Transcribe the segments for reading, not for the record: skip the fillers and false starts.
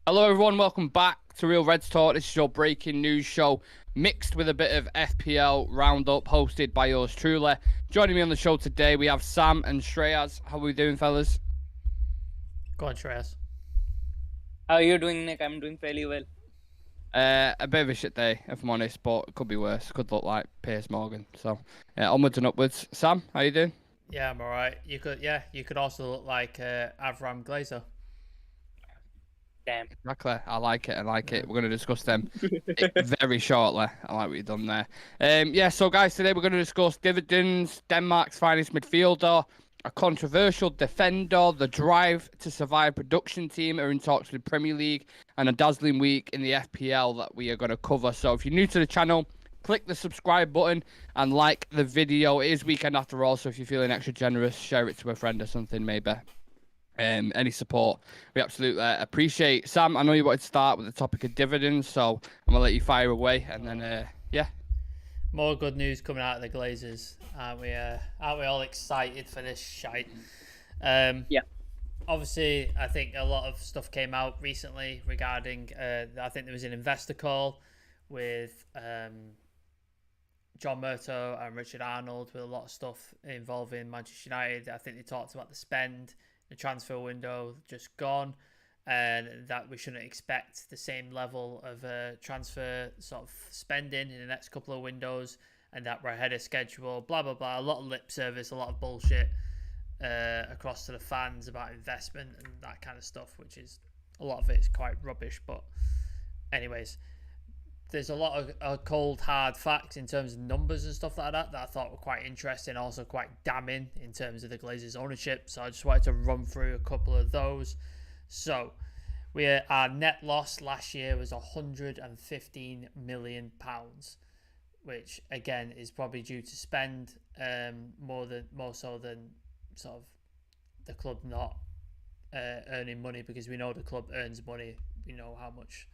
Hello, everyone. Welcome back to Real Reds Talk. This is your breaking news show, mixed with a bit of FPL roundup, hosted by yours truly. Joining me on the show today, we have Sam and Shreyas. How are we doing, fellas? Go on, Shreyas. How are you doing, Nick? I'm doing fairly well. A bit of a shit day, if I'm honest, but it could be worse. Could look like Piers Morgan. So, onwards and upwards. Sam, how you doing? Yeah, I'm alright. You could also look like Avram Glazer. Damn. Exactly. I like it. I like it. We're going to discuss them very shortly. I like what you've done there. So guys, today we're going to discuss dividends, Denmark's finest midfielder, a controversial defender, the drive to survive production team are in talks with Premier League, and a dazzling week in the FPL that we are going to cover. So if you're new to the channel, click the subscribe button and like the video. It is weekend after all, so if you're feeling extra generous, share it to a friend or something maybe. Any support we absolutely appreciate. Sam, I know you wanted to start with the topic of dividends, so I'm gonna let you fire away, and then More good news coming out of the Glazers. Aren't we all excited for this shite? Yeah. Obviously, I think a lot of stuff came out recently regarding. I think there was an investor call with John Murto and Richard Arnold with a lot of stuff involving Manchester United. I think they talked about the spend, the transfer window just gone, and that we shouldn't expect the same level of transfer sort of spending in the next couple of windows, and that we're ahead of schedule, blah, blah, blah. A lot of lip service, a lot of bullshit across to the fans about investment and that kind of stuff, which is, a lot of it is quite rubbish. But anyways, there's a lot of cold hard facts in terms of numbers and stuff like that I thought were quite interesting, also quite damning in terms of the Glazers ownership. So I just wanted to run through a couple of those. So our net loss last year was £115 million, which again is probably due to spend more so than sort of the club not earning money, because we know the club earns money. We know how much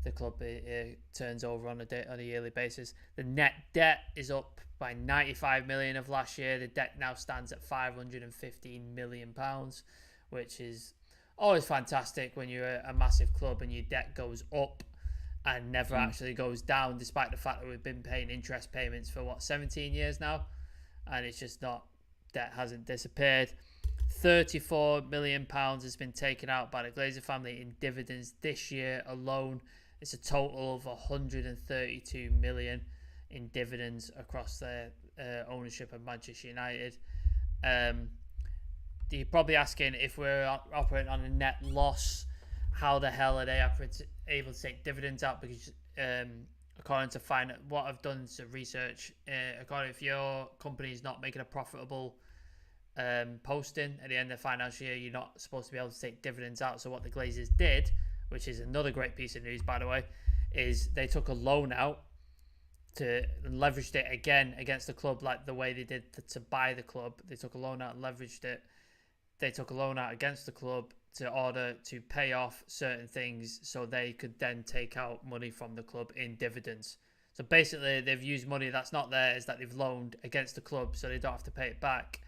the club turns over on a yearly basis. The net debt is up by 95 million of last year. The debt now stands at 515 million pounds, which is always fantastic when you're a massive club and your debt goes up and never actually goes down, despite the fact that we've been paying interest payments for 17 years now, and it's just not, debt hasn't disappeared. 34 million pounds has been taken out by the Glazer family in dividends this year alone. It's a total of 132 million in dividends across their ownership of Manchester United. You're probably asking, if we're operating on a net loss, how the hell are they able to take dividends out? Because according to what I've done to research, if your company is not making a profitable posting at the end of the financial year, you're not supposed to be able to take dividends out. So what the Glazers did, which is another great piece of news, by the way, is they took a loan out to leveraged it again against the club, like the way they did to buy the club. They took a loan out and leveraged it. They took a loan out against the club to order to pay off certain things, so they could then take out money from the club in dividends. So basically, they've used money that's not theirs, that they've loaned against the club, so they don't have to pay it back,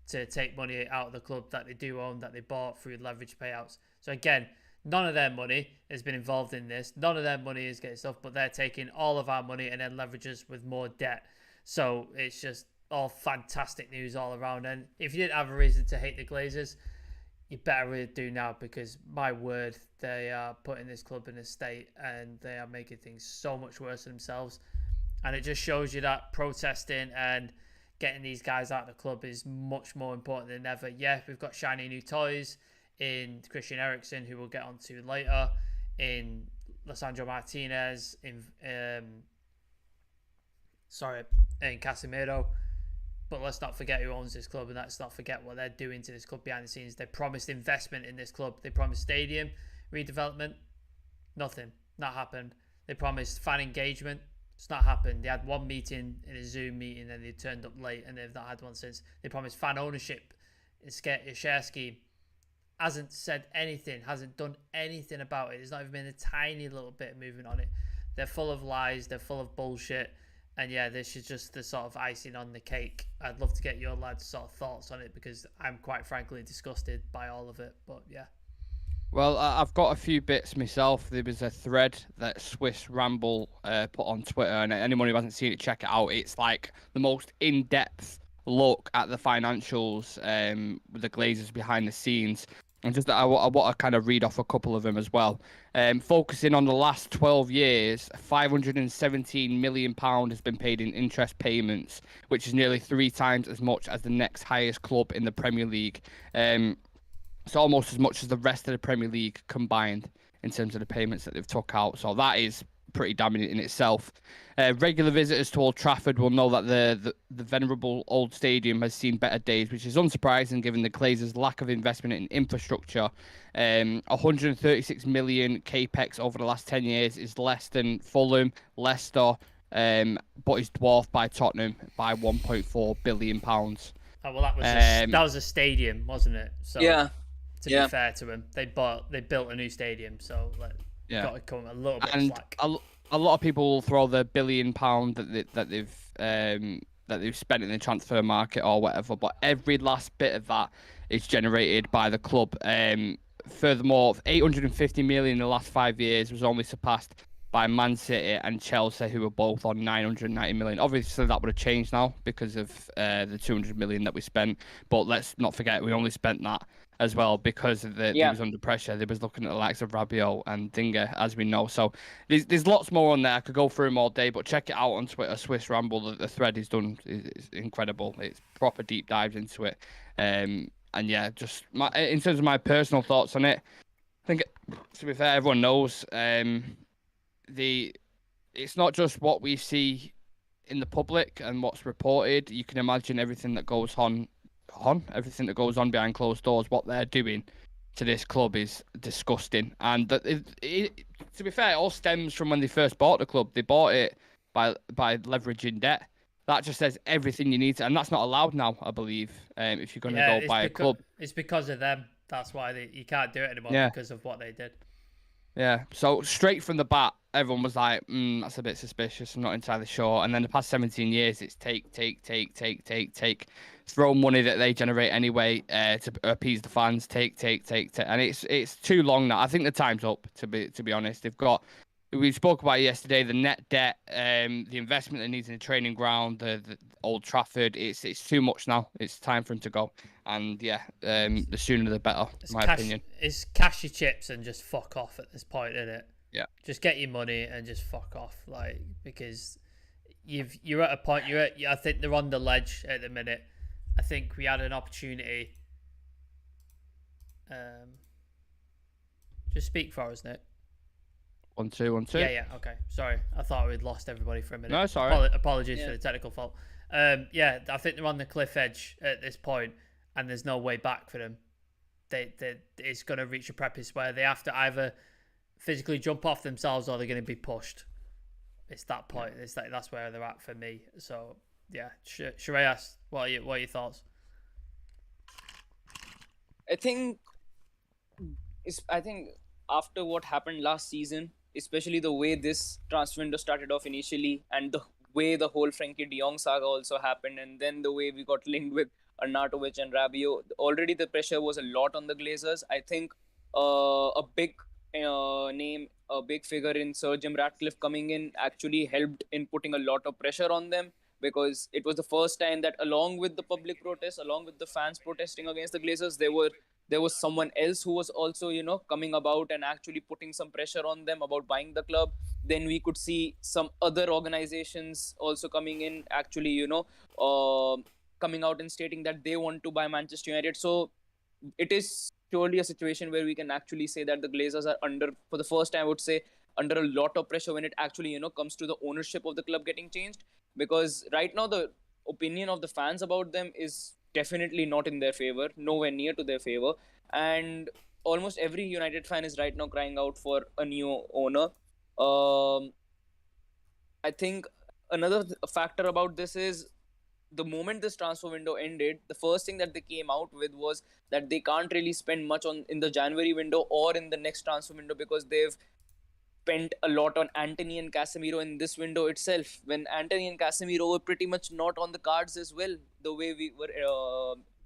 to take money out of the club that they do own, that they bought through leverage payouts. So again, none of their money has been involved in this. None of their money is getting stuff, but they're taking all of our money and then leverage us with more debt. So it's just all fantastic news all around. And if you didn't have a reason to hate the Glazers, you better really do now, because my word, they are putting this club in a state and they are making things so much worse for themselves. And it just shows you that protesting and getting these guys out of the club is much more important than ever. Yeah, we've got shiny new toys in Christian Eriksen, who we'll get onto later, in Lisandro Martinez, in Casemiro. But let's not forget who owns this club, and let's not forget what they're doing to this club behind the scenes. They promised investment in this club. They promised stadium redevelopment. Nothing. Not happened. They promised fan engagement. It's not happened. They had one meeting in a Zoom meeting and they turned up late, and they've not had one since. They promised fan ownership, a share scheme. Hasn't said anything, hasn't done anything about it. There's not even been a tiny little bit of movement on it. They're full of lies. They're full of bullshit. And yeah, this is just the sort of icing on the cake. I'd love to get your lads' sort of thoughts on it, because I'm quite frankly disgusted by all of it. But yeah. Well, I've got a few bits myself. There was a thread that Swiss Ramble put on Twitter, and anyone who hasn't seen it, check it out. It's like the most in-depth look at the financials with the Glazers behind the scenes. And just I want to kind of read off a couple of them as well. Focusing on the last 12 years, £517 million has been paid in interest payments, which is nearly 3 times as much as the next highest club in the Premier League. It's almost as much as the rest of the Premier League combined in terms of the payments that they've took out. So that is pretty dominant in itself. Regular visitors to Old Trafford will know that the venerable old stadium has seen better days, which is unsurprising given the Glazers' lack of investment in infrastructure. 136 million capex over the last 10 years is less than Fulham, Leicester, but is dwarfed by Tottenham by £1.4 billion. Oh, well, that was a stadium, wasn't it? So Yeah. To be fair to them, they built a new stadium, so got to come a little bit and slack. A lot of people will throw the £1 billion that they've spent in the transfer market or whatever, but every last bit of that is generated by the club. Furthermore, 850 million in the last 5 years was only surpassed by Man City and Chelsea, who were both on 990 million. Obviously, that would have changed now because of the 200 million that we spent. But let's not forget, we only spent that as well because they was under pressure. They was looking at the likes of Rabiot and Dinger, as we know. So there's lots more on there. I could go through them all day, but check it out on Twitter, Swiss Ramble. The thread is done. It's incredible. It's proper deep dives into it. And yeah, just in terms of my personal thoughts on it, I think, to be fair, everyone knows it's not just what we see in the public and what's reported. You can imagine everything that goes on behind closed doors. What they're doing to this club is disgusting. And to be fair, it all stems from when they first bought the club. They bought it by leveraging debt. That just says everything you need to, and that's not allowed now, I believe. If you're going to go buy a club, it's because of them. That's why you can't do it anymore because of what they did. Yeah, so straight from the bat, everyone was like, that's a bit suspicious. I'm not entirely sure. And then the past 17 years, it's take. Throw money that they generate anyway to appease the fans. Take. And it's too long now. I think the time's up, to be honest. We spoke about it yesterday, the net debt, the investment that needs in the training ground, the Old Trafford. It's too much now. It's time for him to go. And yeah, the sooner the better, in my opinion. It's cash your chips and just fuck off at this point, isn't it? Yeah. Just get your money and just fuck off, because you're at a point. I think they're on the ledge at the minute. I think we had an opportunity. Just speak for us, Nick. 1 2 1 2. Yeah. Okay. Sorry, I thought we'd lost everybody for a minute. No, sorry. Apologies for the technical fault. I think they're on the cliff edge at this point, and there's no way back for them. It's going to reach a precipice where they have to either physically jump off themselves or they're going to be pushed. It's that point. That's where they're at for me. So yeah, Shreyas, what are your thoughts? I think after what happened last season, especially the way this transfer window started off initially, and the way the whole Frankie de Jong saga also happened, and then the way we got linked with Arnautovic and Rabiot, already the pressure was a lot on the Glazers. I think a big name, a big figure in Sir Jim Ratcliffe coming in actually helped in putting a lot of pressure on them, because it was the first time that, along with the public protests, along with the fans protesting against the Glazers, there was someone else who was also, coming about and actually putting some pressure on them about buying the club. Then we could see some other organizations also coming in, actually, coming out and stating that they want to buy Manchester United. So it is surely a situation where we can actually say that the Glazers are under, for the first time, I would say, under a lot of pressure when it actually, comes to the ownership of the club getting changed. Because right now, the opinion of the fans about them is definitely not in their favor, nowhere near to their favor. And almost every United fan is right now crying out for a new owner. I think another factor about this is, the moment this transfer window ended, the first thing that they came out with was that they can't really spend much in the January window or in the next transfer window, because they've spent a lot on Antony and Casemiro in this window itself, when Antony and Casemiro were pretty much not on the cards as well. The way we were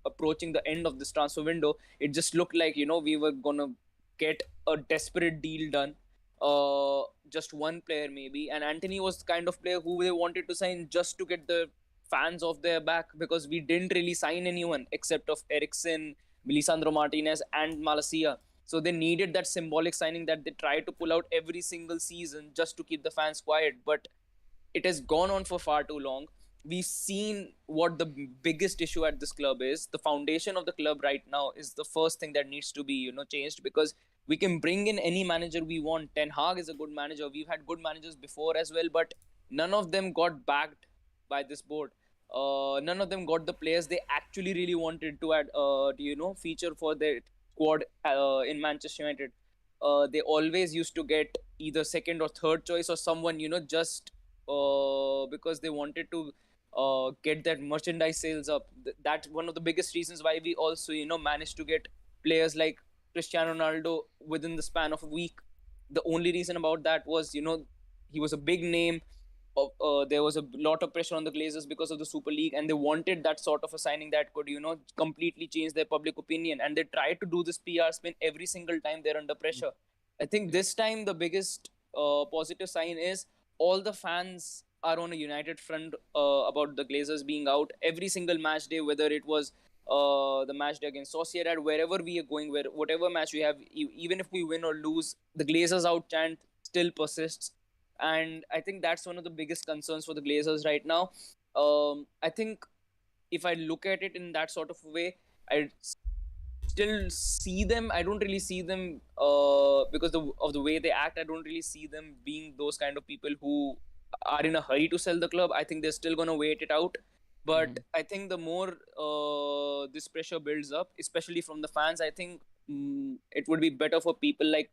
approaching the end of this transfer window, it just looked like, we were gonna get a desperate deal done. Just one player maybe, and Anthony was the kind of player who they wanted to sign just to get the fans off their back, because we didn't really sign anyone except of Ericsson, Lisandro Martinez, and Malacia. So they needed that symbolic signing that they tried to pull out every single season just to keep the fans quiet. But it has gone on for far too long. We've seen what the biggest issue at this club is. The foundation of the club right now is the first thing that needs to be, changed, because we can bring in any manager we want. Ten Hag is a good manager. We've had good managers before as well, but none of them got backed by this board. None of them got the players they actually really wanted to add, feature for their squad in Manchester United. They always used to get either second or third choice or someone, just because they wanted to get that merchandise sales up. That's one of the biggest reasons why we also, managed to get players like Cristiano Ronaldo within the span of a week. The only reason about that was, he was a big name. There was a lot of pressure on the Glazers because of the Super League, and they wanted that sort of a signing that could, completely change their public opinion. And they tried to do this PR spin every single time they're under pressure. I think this time the biggest positive sign is all the fans are on a united front about the Glazers being out every single match day, whether it was the match day against Sociedad, wherever we are going, whatever match we have, even if we win or lose, the Glazers out chant still persists. And I think that's one of the biggest concerns for the Glazers right now. I think if I look at it in that sort of way, I still see them. I don't really see them because of the way they act. I don't really see them being those kind of people who are in a hurry to sell the club. I think they're still going to wait it out. But I think the more this pressure builds up, especially from the fans, I think it would be better for people like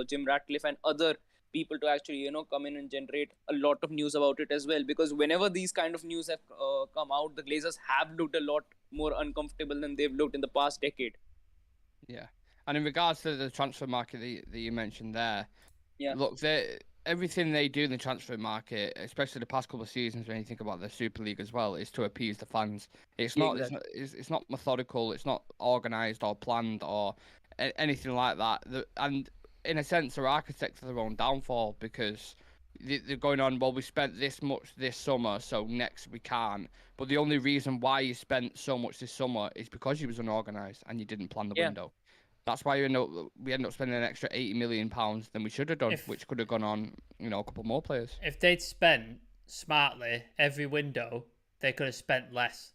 Jim Ratcliffe and other people to actually, come in and generate a lot of news about it as well. Because whenever these kind of news have come out, the Glazers have looked a lot more uncomfortable than they've looked in the past decade. Yeah. And in regards to the transfer market that you mentioned there, look, everything they do in the transfer market, especially the past couple of seasons, when you think about the Super League as well, is to appease the fans. It's not, it's not methodical, it's not organised or planned or anything like that. And in a sense, they're architects of their own downfall, because they're going on, well, we spent this much this summer, so next we can't. But the only reason why you spent so much this summer is because you was unorganised and you didn't plan the window. That's why we end up spending an extra £80 million than we should have done, which could have gone on, a couple more players. If they'd spent smartly every window, they could have spent less.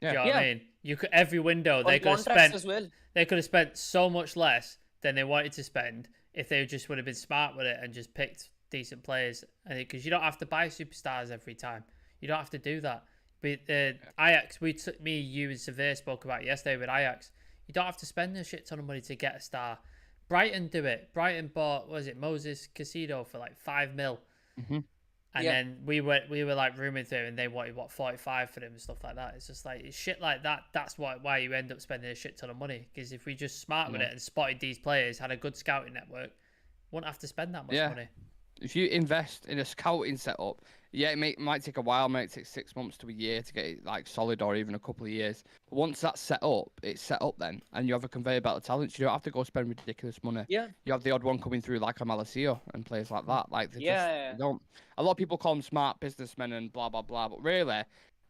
Yeah. Do you know what I mean? Every window they could have spent as well. They could have spent so much less than they wanted to spend if they just would have been smart with it and just picked decent players. Because you don't have to buy superstars every time. You don't have to do that. But Ajax, me, you, and Severe spoke about it yesterday with Ajax. You don't have to spend a shit ton of money to get a star. Brighton do it. Brighton bought, Moses Caicedo for like 5 mil. Mm-hmm. And then we were like rooming through, and they wanted 45 for him and stuff like that. It's just like shit like that. That's why you end up spending a shit ton of money. Because if we just smart with it and spotted these players, had a good scouting network, wouldn't have to spend that much money. If you invest in a scouting setup, it might take a while, might take 6 months to a year to get it like solid, or even a couple of years. But once that's set up, it's set up then, and you have a conveyor belt of talent. You don't have to go spend ridiculous money. Yeah. You have the odd one coming through like a Malacia and players like that. Like they don't. A lot of people call them smart businessmen and blah blah blah, but really,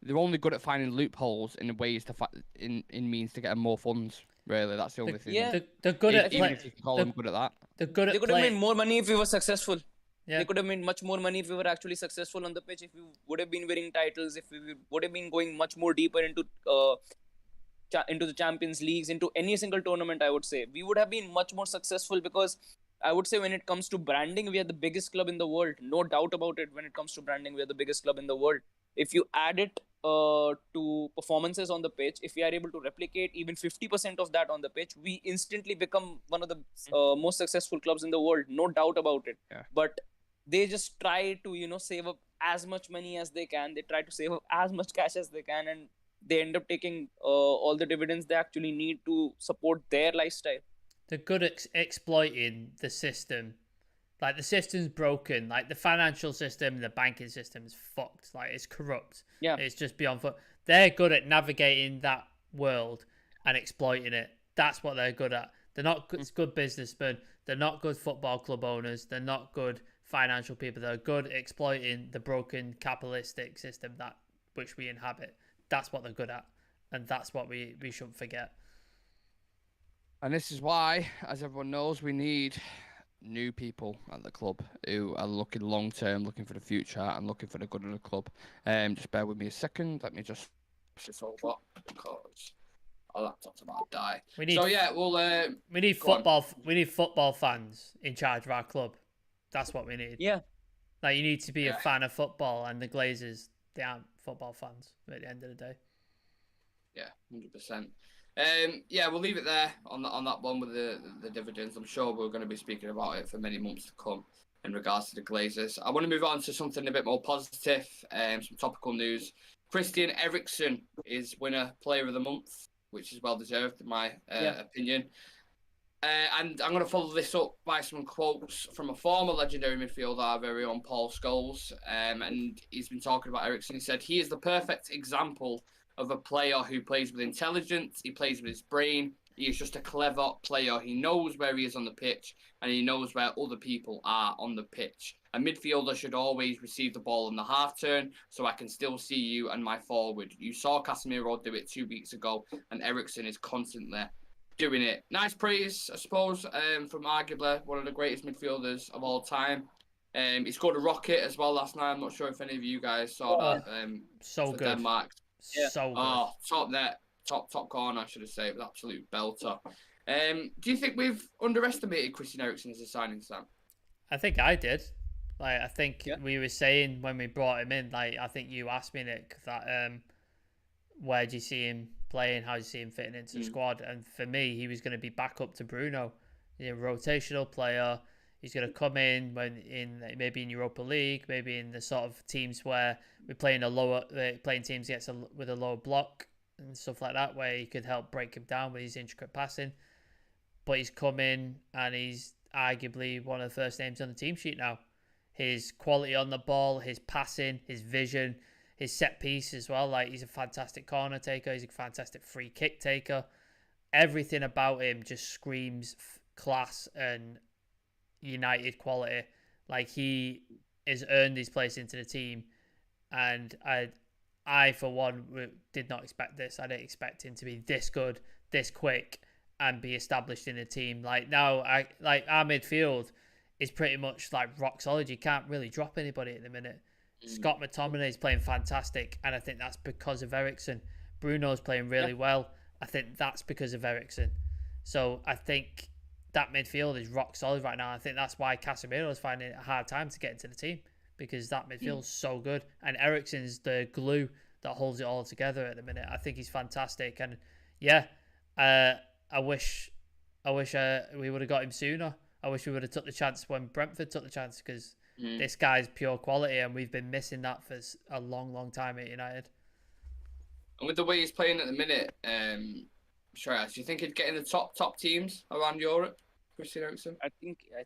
they're only good at finding loopholes in ways to in means to get more funds. Really, that's the only thing. Yeah. They're good at even if you can call them good at that. They're good at. They could have made more money if we were successful. Yeah. They could have made much more money if we were actually successful on the pitch, if we would have been winning titles, if we would have been going much more deeper into the Champions Leagues, into any single tournament. I would say we would have been much more successful, because I would say when it comes to branding, we are the biggest club in the world. No doubt about it. When it comes to branding, we are the biggest club in the world. If you add it to performances on the pitch, if we are able to replicate even 50% of that on the pitch, we instantly become one of the most successful clubs in the world. No doubt about it. Yeah. But they just try to, save up as much money as they can. They try to save up as much cash as they can, and they end up taking all the dividends they actually need to support their lifestyle. They're good at exploiting the system. Like, the system's broken. Like, the financial system, the banking system's fucked. Like, it's corrupt. Yeah. It's just beyond fuck. They're good at navigating that world and exploiting it. That's what they're good at. They're not good businessmen. They're not good football club owners. They're not good financial people. They're good at exploiting the broken capitalistic system which we inhabit. That's what they're good at, and that's what we shouldn't forget. And this is why, as everyone knows, we need new people at the club who are looking long term, looking for the future, and looking for the good of the club. Just bear with me a second. Let me just push this over because our laptop's about to die. We need football. We need football fans in charge of our club. That's what we need. Yeah. Like, you need to be a fan of football, and the Glazers, they aren't football fans at the end of the day. Yeah, 100%. We'll leave it there on that one with the dividends. I'm sure we're going to be speaking about it for many months to come in regards to the Glazers. I want to move on to something a bit more positive, some topical news. Christian Eriksen is winner player of the month, which is well deserved in my opinion. And I'm going to follow this up by some quotes from a former legendary midfielder, our very own Paul Scholes. And he's been talking about Eriksen. He said, he is the perfect example of a player who plays with intelligence. He plays with his brain. He is just a clever player. He knows where he is on the pitch, and he knows where other people are on the pitch. A midfielder should always receive the ball in the half turn, so I can still see you and my forward. You saw Casemiro do it 2 weeks ago, and Eriksen is constantly doing it. Nice praise, I suppose, from arguably one of the greatest midfielders of all time. He scored a rocket as well last night. I'm not sure if any of you guys saw that. So good. Denmark. Yeah. So good. Oh, top net, top corner, I should have said. It was absolute belter. Do you think we've underestimated Christian Eriksen as a signing, Sam? I think I did. I think we were saying when we brought him in, I think you asked me, Nick, that where do you see him playing? How do you see him fitting into the squad? And for me, he was going to be back up to Bruno, rotational player. He's going to come in maybe in Europa League, maybe in the sort of teams where we're playing playing teams with a lower block and stuff like that, where he could help break him down with his intricate passing. But he's come in and he's arguably one of the first names on the team sheet now. His quality on the ball, his passing, his vision, his set piece as well. He's a fantastic corner taker. He's a fantastic free kick taker. Everything about him just screams class and United quality. He has earned his place into the team, and I for one did not expect this. I didn't expect him to be this good, this quick, and be established in the team. Now, our midfield is pretty much rock solid. You can't really drop anybody at the minute. Scott McTominay is playing fantastic, and I think that's because of Eriksen. Bruno's playing really well. I think that's because of Eriksen. So I think that midfield is rock solid right now. I think that's why Casemiro is finding it a hard time to get into the team, because that midfield is so good. And Eriksen's the glue that holds it all together at the minute. I think he's fantastic. And I wish we would have got him sooner. I wish we would have took the chance when Brentford took the chance, because this guy's pure quality, and we've been missing that for a long, long time at United. And with the way he's playing at the minute, do you think he'd get in the top teams around Europe, Christian Eriksen? I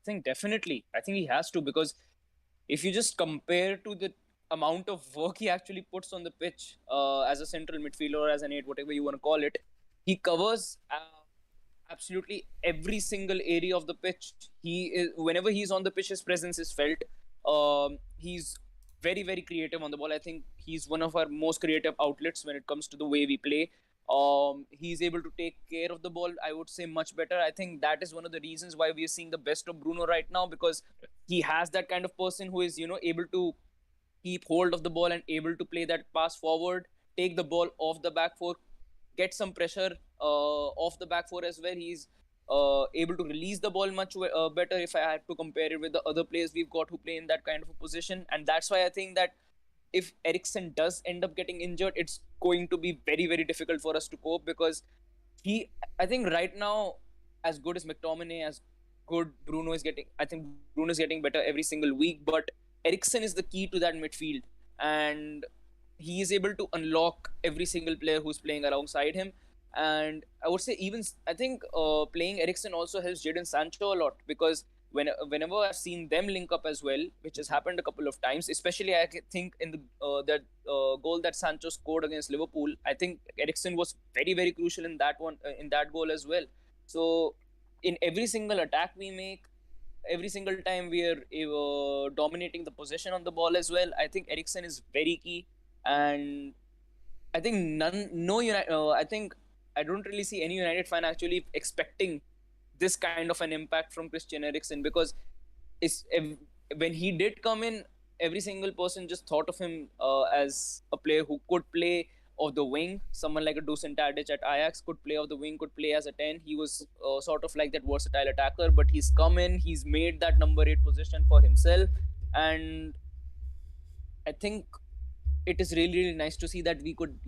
think definitely. I think he has to, because if you just compare to the amount of work he actually puts on the pitch as a central midfielder or as an 8, whatever you want to call it, he covers absolutely every single area of the pitch. Whenever he's on the pitch, his presence is felt. He's very, very creative on the ball. I think he's one of our most creative outlets when it comes to the way we play. He's able to take care of the ball, I would say, much better. I think that is one of the reasons why we are seeing the best of Bruno right now, because he has that kind of person who is, able to keep hold of the ball and able to play that pass forward, take the ball off the back four, get some pressure off the back four as well. He's able to release the ball much better if I had to compare it with the other players we've got who play in that kind of a position. And that's why I think that if Eriksen does end up getting injured, it's going to be very, very difficult for us to cope, because I think right now, as good as McTominay, as good Bruno is getting, I think Bruno is getting better every single week, but Eriksen is the key to that midfield, and he is able to unlock every single player who's playing alongside him. And I would say I think playing Eriksen also helps Jadon Sancho a lot, because whenever I've seen them link up as well, which has happened a couple of times, especially I think in the goal that Sancho scored against Liverpool, I think Eriksen was very, very crucial in that one, in that goal as well. So in every single attack we make, every single time we are dominating the possession on the ball as well. I think Eriksen is very key, and I think I think I don't really see any United fan actually expecting this kind of an impact from Christian Eriksen, because when he did come in, every single person just thought of him as a player who could play of the wing. Someone like a Dusan Tadic at Ajax could play of the wing, could play as a 10. He was sort of like that versatile attacker, but he's come in, he's made that number 8 position for himself, and I think it is really, really nice to see that we could,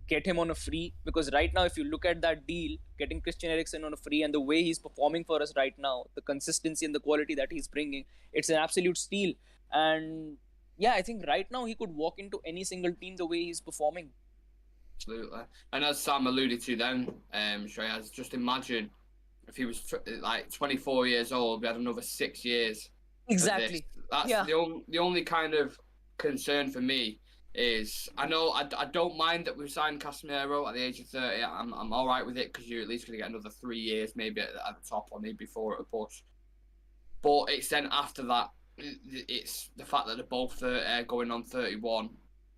get him on a free, because right now, if you look at that deal, getting Christian Eriksen on a free and the way he's performing for us right now, the consistency and the quality that he's bringing, it's an absolute steal. And yeah, I think right now he could walk into any single team the way he's performing. Absolutely. And as Sam alluded to then, Shreyas, just imagine if he was like 24 years old, we had another 6 years. Exactly. That's the only kind of concern for me is, I know I don't mind that we've signed Casemiro at the age of 30. I'm all right with it, because you're at least going to get another 3 years, maybe at the top, or maybe 4 at a push. But it's then after that, it's the fact that they're both going on 31.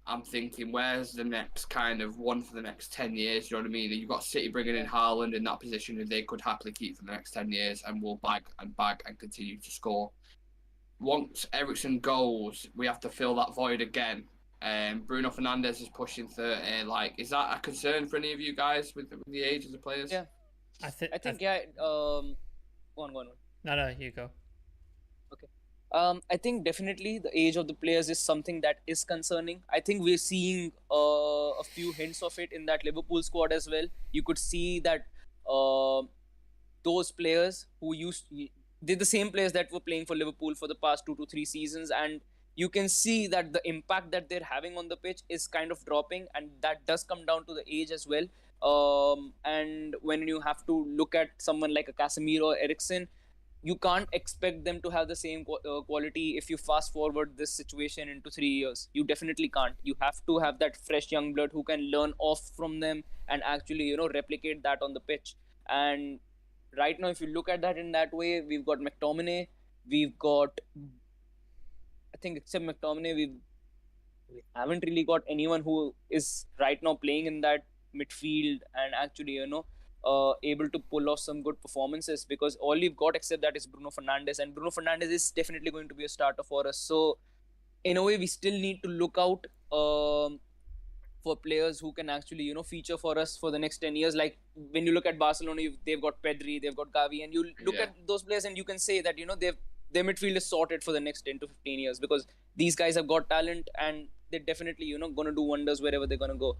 I'm thinking, where's the next kind of one for the next 10 years? You know what I mean? You've got City bringing in Haaland in that position, and they could happily keep for the next 10 years, and will bag and continue to score. Once Eriksen goes, we have to fill that void again. Bruno Fernandes is pushing 30. Like, is that a concern for any of you guys with the age of the players? Yeah, I think go on. No, you go. Okay. I think definitely the age of the players is something that is concerning. I think we're seeing a few hints of it in that Liverpool squad as well. You could see that those players who they're the same players that were playing for Liverpool for the past 2 to 3 seasons, and you can see that the impact that they're having on the pitch is kind of dropping, and that does come down to the age as well. And when you have to look at someone like a Casemiro or Eriksen, you can't expect them to have the same quality if you fast forward this situation into 3 years. You definitely can't. You have to have that fresh young blood who can learn off from them and actually, replicate that on the pitch. And right now, if you look at that in that way, we've got McTominay, we've got, I think except McTominay, we haven't really got anyone who is right now playing in that midfield and actually, able to pull off some good performances, because all you've got except that is Bruno Fernandes, and Bruno Fernandes is definitely going to be a starter for us. So in a way, we still need to look out for players who can actually, feature for us for the next 10 years. Like when you look at Barcelona, they've got Pedri, they've got Gavi, and you look at those players and you can say that, their midfield is sorted for the next 10 to 15 years, because these guys have got talent and they're definitely, going to do wonders wherever they're going to go.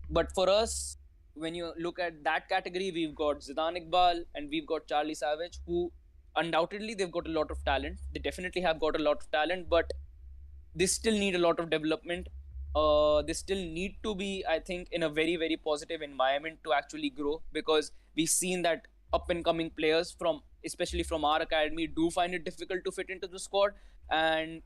But for us, when you look at that category, we've got Zidane Iqbal and we've got Charlie Savage, who undoubtedly they've got a lot of talent. They definitely have got a lot of talent, but they still need a lot of development. They still need to be, I think, in a very, very positive environment to actually grow, because we've seen that up and coming players especially from our academy, do find it difficult to fit into the squad. And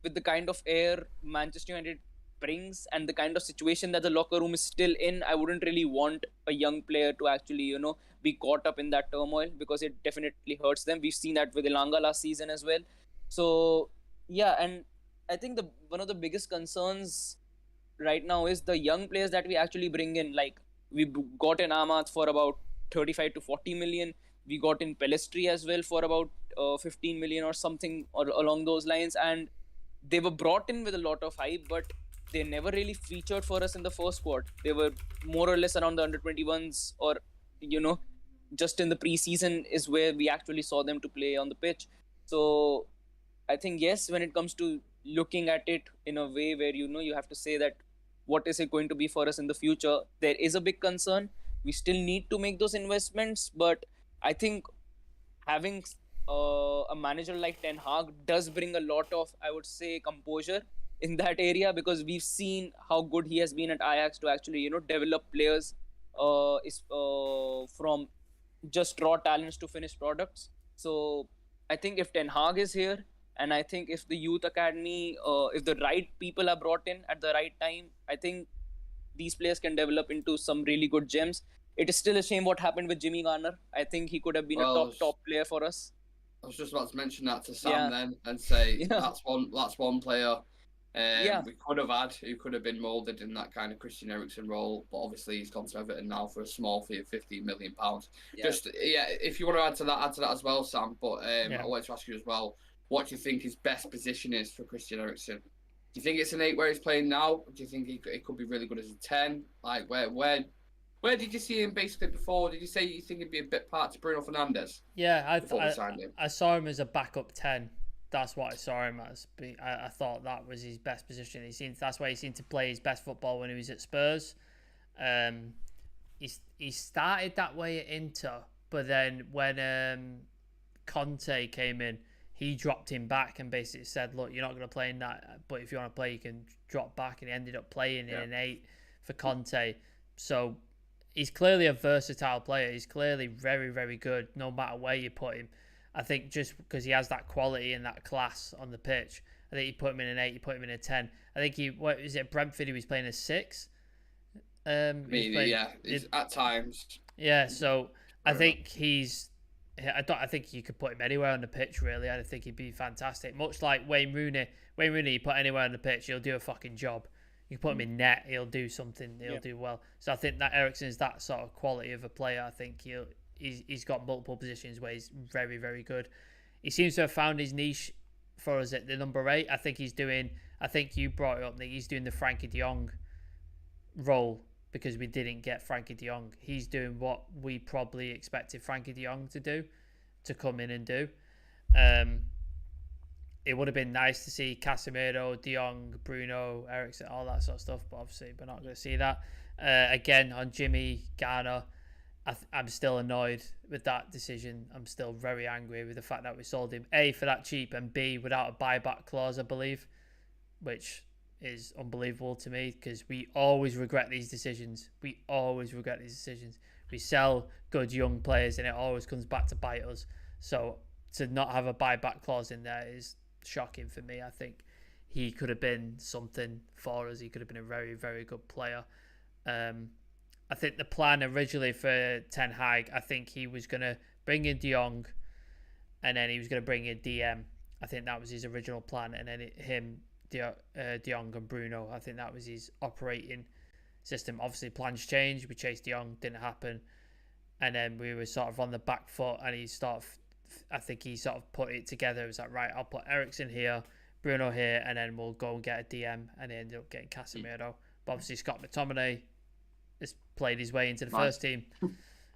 with the kind of air Manchester United brings and the kind of situation that the locker room is still in, I wouldn't really want a young player to actually, be caught up in that turmoil, because it definitely hurts them. We've seen that with Elanga last season as well. So yeah, and I think one of the biggest concerns right now is the young players that we actually bring in. Like we got in Ahmad for about 35 to 40 million. We got in Pelestri as well for about 15 million or something or along those lines, and they were brought in with a lot of hype, but they never really featured for us in the first squad. They were more or less around the under-21s, or just in the preseason is where we actually saw them to play on the pitch. So I think, yes, when it comes to looking at it in a way where you have to say that what is it going to be for us in the future, there is a big concern. We still need to make those investments, but I think having a manager like Ten Hag does bring a lot of, I would say, composure in that area, because we've seen how good he has been at Ajax to actually develop players from just raw talents to finished products. So I think if Ten Hag is here, and I think if the youth academy, if the right people are brought in at the right time, I think these players can develop into some really good gems. it is still a shame what happened with Jimmy Garner. I think he could have been a top player for us. I was just about to mention that to Sam Yeah. then and say Yeah. that's one player Yeah. we could have had who could have been moulded in that kind of Christian Eriksen role, but obviously he's gone to Everton now for a small fee of £15 million. Yeah. Just if you want to add to that as well, Sam. But I wanted to ask you as well, what do you think his best position is for Christian Eriksen? Do you think it's an 8 where he's playing now? Do you think he could be really good as a 10? Like where did you see him basically before? Did you say you think he'd be a bit part to Bruno Fernandes? Yeah, I saw him as a backup 10. That's what I saw him as. I thought that was his best position. That's why he seemed to play his best football when he was at Spurs. He started that way at Inter, but then when Conte came in, he dropped him back and basically said, look, you're not going to play in that, but if you want to play, you can drop back. And he ended up playing in an 8 for Conte. So he's clearly a versatile player. He's clearly very, very good no matter where you put him. I think just because he has that quality and that class on the pitch, I think you put him in an 8, you put him in a 10. I think Brentford he was playing a 6? He's at times. Yeah, so I think I think you could put him anywhere on the pitch, really. I think he'd be fantastic. Much like Wayne Rooney. Wayne Rooney, you put anywhere on the pitch, he'll do a fucking job. You put him in net, he'll do something, he'll do well. So I think that Eriksen is that sort of quality of a player. I think he's got multiple positions where he's very, very good. He seems to have found his niche for us at the number 8. I think you brought it up, that he's doing the Frankie de Jong role because we didn't get Frankie de Jong. He's doing what we probably expected Frankie de Jong to do, to come in and do. It would have been nice to see Casemiro, De Jong, Bruno, Eriksen, all that sort of stuff, but obviously we're not going to see that. Again, on Jimmy Garner, I'm still annoyed with that decision. I'm still very angry with the fact that we sold him, A, for that cheap, and B, without a buyback clause, I believe, which is unbelievable to me because we always regret these decisions. We sell good young players and it always comes back to bite us. So to not have a buyback clause in there is shocking for me. I think he could have been something for us. He could have been a very, very good player. I think the plan originally for Ten Hag, I think he was going to bring in De Jong and then he was going to bring in DM. I think that was his original plan. And then De Jong and Bruno, I think that was his operating system. Obviously, plans changed. We chased De Jong, didn't happen. And then we were sort of on the back foot and I think he sort of put it together. It was like, right, I'll put Eriksen here, Bruno here, and then we'll go and get a DM. And he ended up getting Casemiro. But obviously, Scott McTominay has played his way into the first team.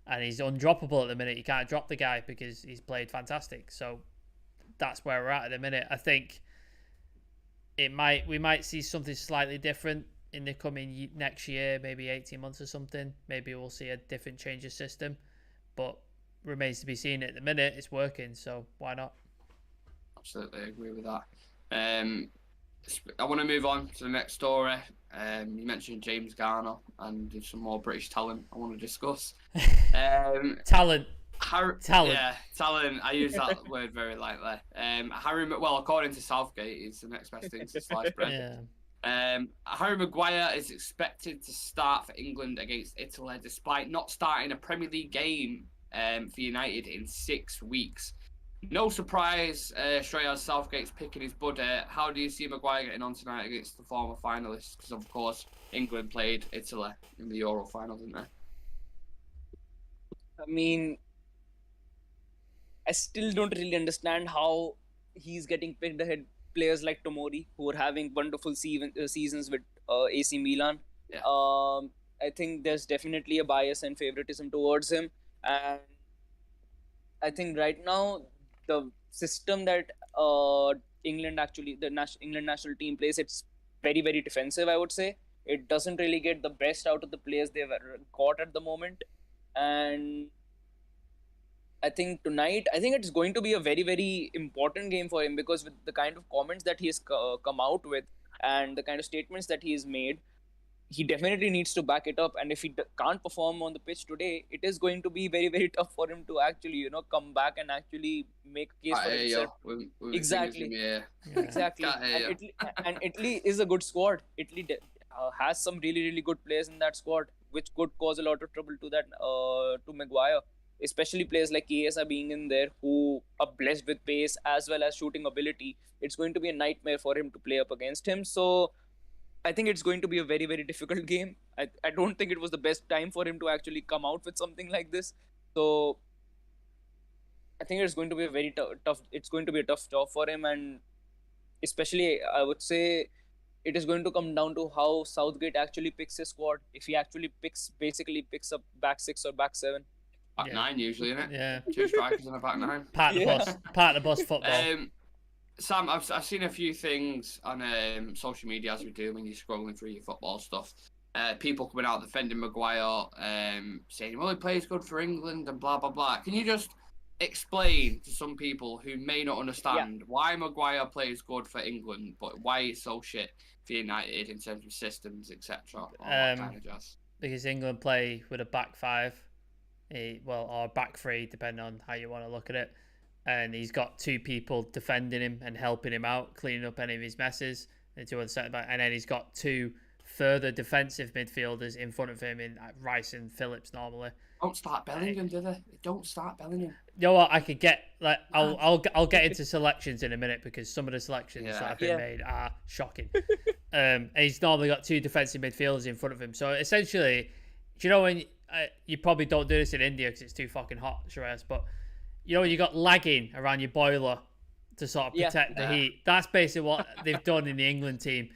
And he's undroppable at the minute. You can't drop the guy because he's played fantastic. So that's where we're at the minute. I think we might see something slightly different in the coming next year, maybe 18 months or something. Maybe we'll see a different change of system. But remains to be seen. At the minute, it's working, so why not? Absolutely agree with that. I want to move on to the next story. You mentioned James Garner and there's some more British talent I want to discuss. Talent. Yeah, talent. I use that word very lightly. According to Southgate, it's the next best thing to sliced bread. Yeah. Harry Maguire is expected to start for England against Italy, despite not starting a Premier League game for United in 6 weeks. No surprise, Shreya Southgate's picking his buddy. How do you see Maguire getting on tonight against the former finalists? Because, of course, England played Italy in the Euro final, didn't they? I mean, I still don't really understand how he's getting picked ahead players like Tomori, who are having wonderful seasons with AC Milan. Yeah. I think there's definitely a bias and favoritism towards him. And I think right now, the system that England national team plays, it's very, very defensive, I would say. It doesn't really get the best out of the players they've got at the moment. And I think tonight, it's going to be a very, very important game for him, because with the kind of comments that he has come out with and the kind of statements that he has made, he definitely needs to back it up. And if he can't perform on the pitch today, it is going to be very, very tough for him to actually, come back and actually make a case for himself. Exactly. Exactly. And Italy is a good squad. Italy has some really, really good players in that squad. which could cause a lot of trouble to Maguire. Especially players like Chiesa being in there who are blessed with pace as well as shooting ability. It's going to be a nightmare for him to play up against him. So I think it's going to be a very, very difficult game. I don't think it was the best time for him to actually come out with something like this. So I think it's going to be a very tough. It's going to be a tough job for him, and especially I would say it is going to come down to how Southgate actually picks his squad. If he actually picks up back six or back seven. Back nine usually, isn't it? Yeah. 2 strikers and a back nine. Part of the bus football. Sam, I've seen a few things on social media as we do when you're scrolling through your football stuff. People coming out defending Maguire, saying, well, he plays good for England and blah, blah, blah. Can you just explain to some people who may not understand why Maguire plays good for England, but why he's so shit for United in terms of systems, etc. All that kind of jazz? Because England play with a back five, or back three, depending on how you want to look at it. And he's got 2 people defending him and helping him out, cleaning up any of his messes. And 2 other centre back, and then he's got 2 further defensive midfielders in front of him in Rice and Phillips normally. Don't start Bellingham, do they? Don't start Bellingham. You know what? I could get I'll get into selections in a minute because some of the selections that have been made are shocking. And he's normally got 2 defensive midfielders in front of him. So essentially, do you know when you probably don't do this in India because it's too fucking hot, Shiraz, but you know when you got lagging around your boiler to sort of protect the heat. That's basically what they've done in the England team.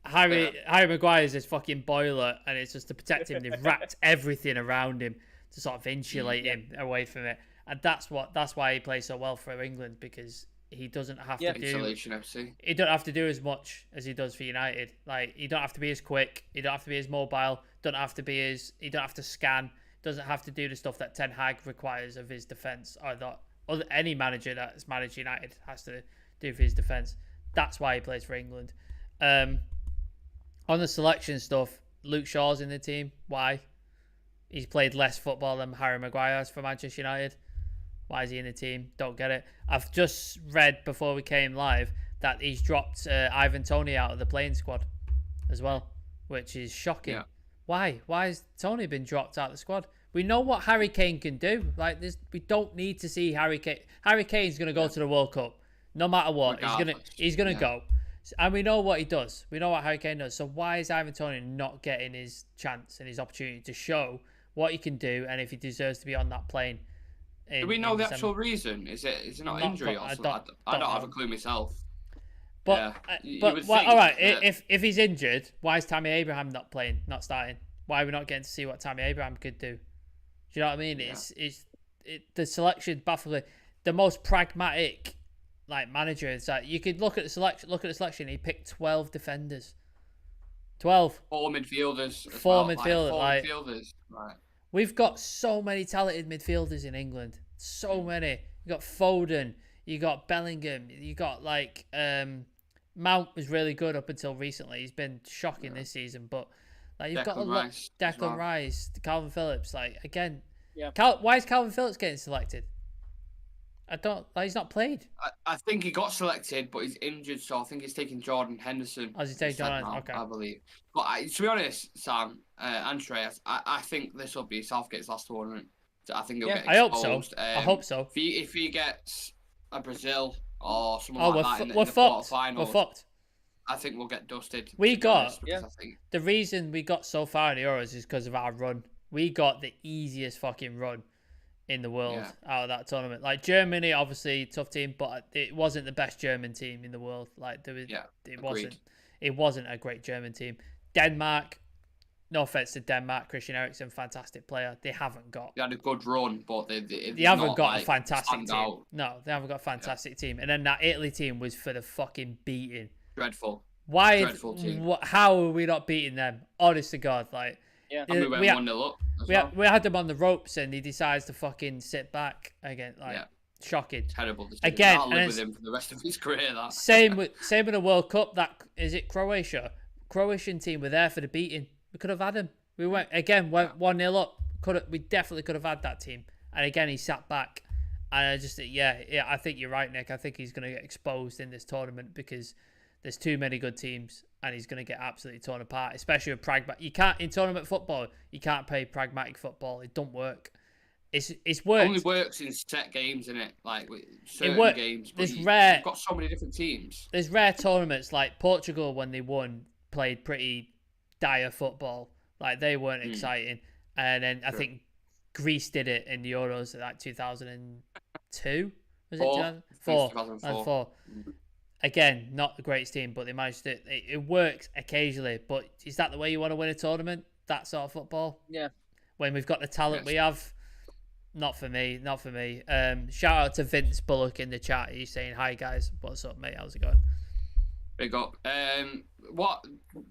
Harry Maguire is this fucking boiler, and it's just to protect him. They've wrapped everything around him to sort of insulate him away from it, and that's why he plays so well for England, because he doesn't have to do insulation FC. He don't have to do as much as he does for United. Like, he don't have to be as quick, he don't have to be as mobile, he don't have to scan, doesn't have to do the stuff that Ten Hag requires of his defense, or that any manager that's managed United has to do for his defense. That's why he plays for England. On the selection stuff, Luke Shaw's in the team. Why? He's played less football than Harry Maguire has for Manchester United. Why is he in the team? Don't get it. I've just read before we came live that he's dropped Ivan Toney out of the playing squad as well, which is shocking. Yeah. Why? Why has Toney been dropped out of the squad? We know what Harry Kane can do. Like this, we don't need to see Harry Kane. Harry Kane's going to go to the World Cup, no matter what. He's gonna go. And we know what he does. We know what Harry Kane does. So why is Ivan Toney not getting his chance and his opportunity to show what he can do, and if he deserves to be on that plane? Do we know the actual reason? Is it not injury or something? I don't have a clue myself. But all right, if he's injured, why is Tammy Abraham not playing, not starting? Why are we not getting to see what Tammy Abraham could do? Do you know what I mean? Yeah. The selection baffling. The most pragmatic manager is that you could look at the selection. He picked 12 defenders. 12. 4 midfielders. Four midfielders. Midfielders. Right. We've got so many talented midfielders in England. So many. You got Foden. You got Bellingham. You got Mount was really good up until recently. He's been shocking this season, but you've got a lot. Declan Rice, Calvin Phillips. Again, why is Calvin Phillips getting selected? He's not played. I think he got selected, but he's injured, so I think he's taking Jordan Henderson. As he takes Jordan, okay. I believe. But to be honest, Sam and Shreyas, I think this will be Southgate's last tournament. So I think he'll get exposed. I hope so. If he gets a Brazil or someone like that in the quarterfinals, we're fucked. I think we'll get dusted. The reason we got so far in the Euros is because of our run. We got the easiest fucking run in the world out of that tournament. Germany, obviously tough team, but it wasn't the best German team in the world. It wasn't a great German team. Denmark, no offense to Denmark, Christian Eriksen, fantastic player. They haven't got. They had a good run, but they haven't got a fantastic team. No, they haven't got a fantastic team. And then that Italy team was for the fucking beating. Dreadful. Dreadful team. How are we not beating them? Honest to God, and we went 1-0 up. We had them on the ropes, and he decides to fucking sit back again. Shocking. Terrible decision. Again, I'll live with him for the rest of his career. That. Same with the World Cup. Is it Croatia? Croatian team were there for the beating. We could have had him. We went 1-0 up. We definitely could have had that team. And again, he sat back. And I think you're right, Nick. I think he's going to get exposed in this tournament because there's too many good teams. and he's going to get absolutely torn apart, especially with pragmatic. You can't, in tournament football, you can't play pragmatic football. It don't work. It's worked. Only works in set games, innit? Like with certain games. But you've got so many different teams. There's rare tournaments like Portugal when they won played pretty dire football. Like they weren't exciting. And then I think Greece did it in the Euros like 2002. Was it 2004? 2004. Again, not the greatest team, but they managed to. It works occasionally, but is that the way you want to win a tournament? That sort of football? Yeah. When we've got the talent we have. Not for me. Shout out to Vince Bullock in the chat. He's saying, "Hi guys, what's up, mate? How's it going?" Big up.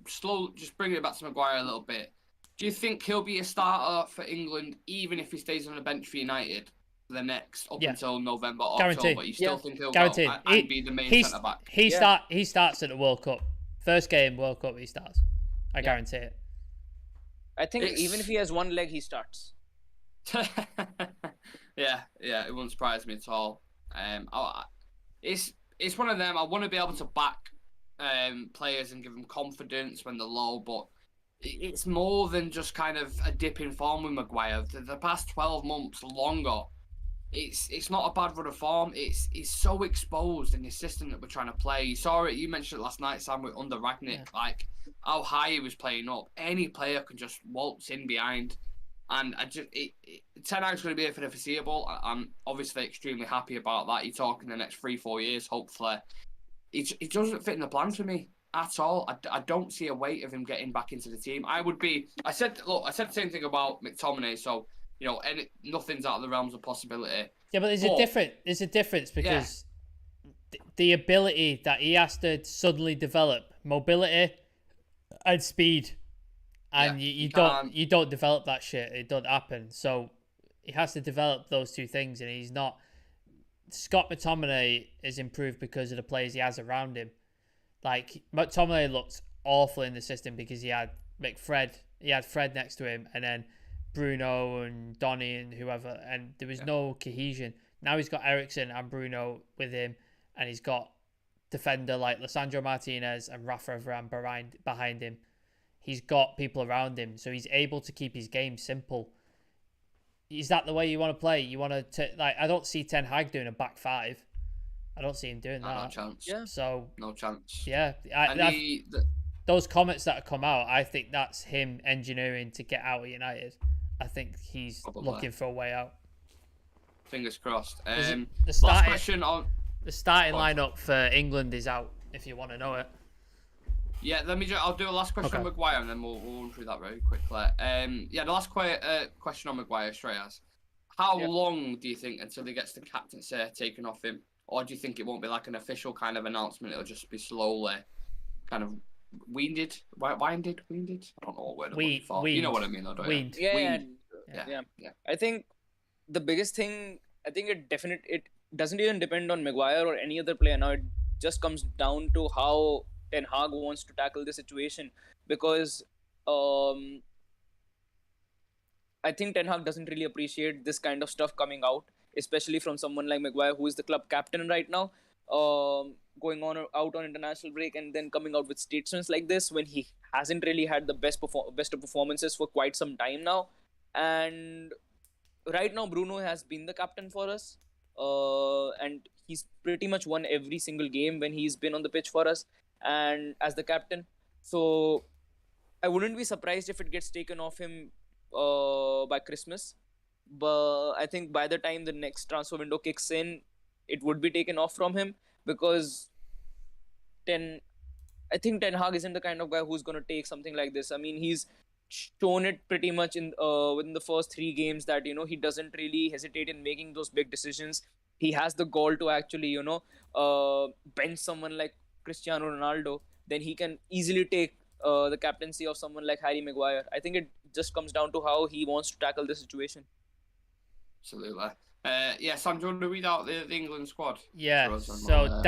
Just bringing it back to Maguire a little bit. Do you think he'll be a starter for England even if he stays on the bench for United for the next until November or October? You still think he'll go and be the main centre back? He starts at the World Cup. First game World Cup, he starts. I guarantee it. I think even if he has one leg, he starts. yeah, it wouldn't surprise me at all. It's one of them. I want to be able to back players and give them confidence when they're low, but it's more than just kind of a dip in form with Maguire. The past 12 months longer, it's not a bad run of form. It's so exposed in the system that we're trying to play. You saw it. You mentioned it last night, Sam, under Ragnick, like how high he was playing up. Any player can just waltz in behind. And Ten Hag's going to be here for the foreseeable. I'm obviously extremely happy about that. You're talking the next 3-4 years, hopefully. It doesn't fit in the plans for me at all. I don't see a weight of him getting back into the team. I said the same thing about McTominay. So nothing's out of the realms of possibility. Yeah, but there's a difference because the ability that he has to suddenly develop, mobility and speed. And you don't develop that shit. It don't happen. So he has to develop those two things, and he's not. Scott McTominay is improved because of the players he has around him. Like McTominay looked awful in the system because he had Fred next to him, and then Bruno and Donny and whoever, and there was no cohesion. Now he's got Eriksen and Bruno with him, and he's got defender like Lisandro Martinez and Rafa Varane behind him. He's got people around him, so he's able to keep his game simple. Is that the way you want to play? You want to I don't see Ten Hag doing a back five. I don't see him doing that. No chance. Yeah. So no chance. Yeah. Those comments that have come out, I think that's him engineering to get out of United. I think he's looking for a way out. Fingers crossed. The starting lineup for England is out. If you want to know it. Yeah, I'll do a last question on Maguire and then we'll run through that very quickly. The last question on Maguire, Shreyas. How long do you think until he gets the captaincy taken off him? Or do you think it won't be like an official kind of announcement? It'll just be slowly kind of winded? I don't know what word I'm looking for. You know what I mean, though, don't you? Yeah. I think the biggest thing, it doesn't even depend on Maguire or any other player now. It just comes down to how Ten Hag wants to tackle the situation, because I think Ten Hag doesn't really appreciate this kind of stuff coming out, especially from someone like Maguire, who is the club captain right now, going out on international break and then coming out with statements like this when he hasn't really had the best of performances for quite some time now. And right now, Bruno has been the captain for us, and he's pretty much won every single game when he's been on the pitch for us and as the captain. So I wouldn't be surprised if it gets taken off him by Christmas, but I think by the time the next transfer window kicks in, it would be taken off from him, because I think Ten Hag isn't the kind of guy who's going to take something like this. I mean, he's shown it pretty much within the first 3 games that he doesn't really hesitate in making those big decisions. He has the gall to actually bench someone like Cristiano Ronaldo. Then he can easily take the captaincy of someone like Harry Maguire. I think it just comes down to how he wants to tackle the situation. Absolutely. Sam, do you want to read out the England squad? Yeah, so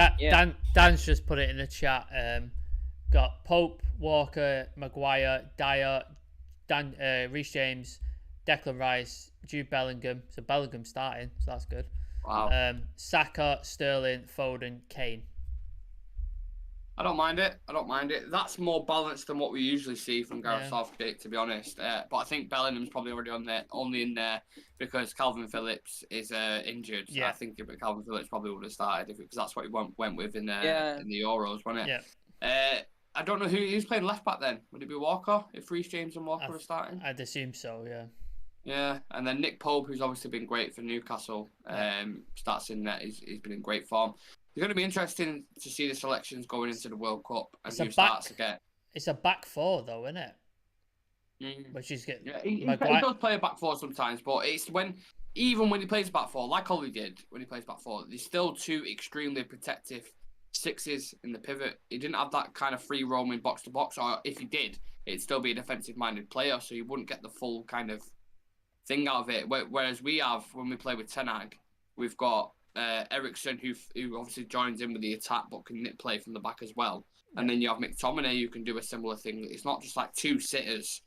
Dan's just put it in the chat. Got Pope, Walker, Maguire, Dyer, Reece James, Declan Rice, Jude Bellingham. So Bellingham starting, so that's good. Wow. Saka, Sterling, Foden, Kane. I don't mind it. I don't mind it. That's more balanced than what we usually see from Gareth Yeah. Southgate, to be honest. But I think Bellingham's probably already only in there because Calvin Phillips is injured. Yeah. I think Calvin Phillips probably would have started because that's what he went with in Yeah. the Euros, wasn't it? Yeah. I don't know who's playing left back then. Would it be Walker if Reece James and Walker are starting? I'd assume so. Yeah. Yeah, and then Nick Pope, who's obviously been great for Newcastle, starts in that. He's been in great form. It's going to be interesting to see the selections going into the World Cup and who starts again. It's a back four, though, isn't it? Which is good. Yeah, he does play a back four sometimes, but it's even when he plays back four, like Ollie did when he plays back four, there's still two extremely protective sixes in the pivot. He didn't have that kind of free roaming box to box, or if he did, it'd still be a defensive minded player, so you wouldn't get the full kind of thing out of it. Whereas we have, when we play with Ten Hag, we've got Ericsson, who obviously joins in with the attack but can play from the back as well. And then you have McTominay, who can do a similar thing. It's not just like two sitters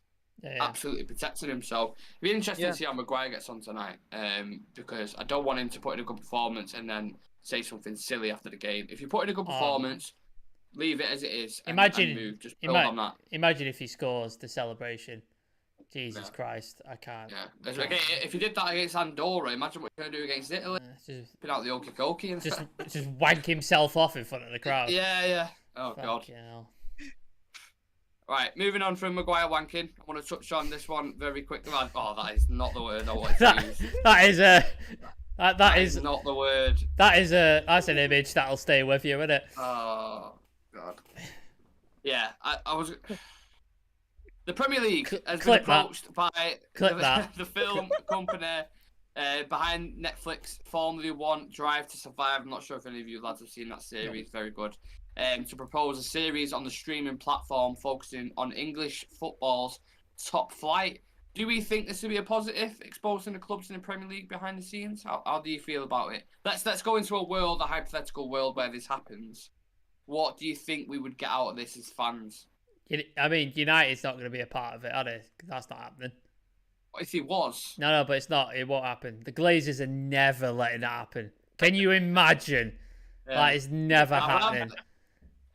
absolutely protecting him. So it'd be interesting to see how Maguire gets on tonight, because I don't want him to put in a good performance and then say something silly after the game. If you put in a good performance, leave it as it is and move. Just build on that. Imagine if he scores the celebration. Jesus Christ, I can't. Yeah. Okay, if you did that against Andorra, imagine what you're going to do against Italy. Put out the okie and just wank himself off in front of the crowd. Yeah. Oh, God. Right, moving on from Maguire wanking. I want to touch on this one very quickly. Oh, that is not the word I want to use. That is not the word. That's an image that'll stay with you, isn't it? Oh, God. Yeah, I was... The Premier League has been approached by the film company behind Netflix, Formula One Drive to Survive. I'm not sure if any of you lads have seen that series. Very good. To propose a series on the streaming platform focusing on English football's top flight. Do we think this will be a positive, exposing the clubs in the Premier League behind the scenes? How do you feel about it? Let's go into a hypothetical world where this happens. What do you think we would get out of this as fans? I mean, United's not going to be a part of it, are they? That's not happening. What if it was? No, but it's not. It won't happen. The Glazers are never letting that happen. Can you imagine? Yeah. Like, it's never happening.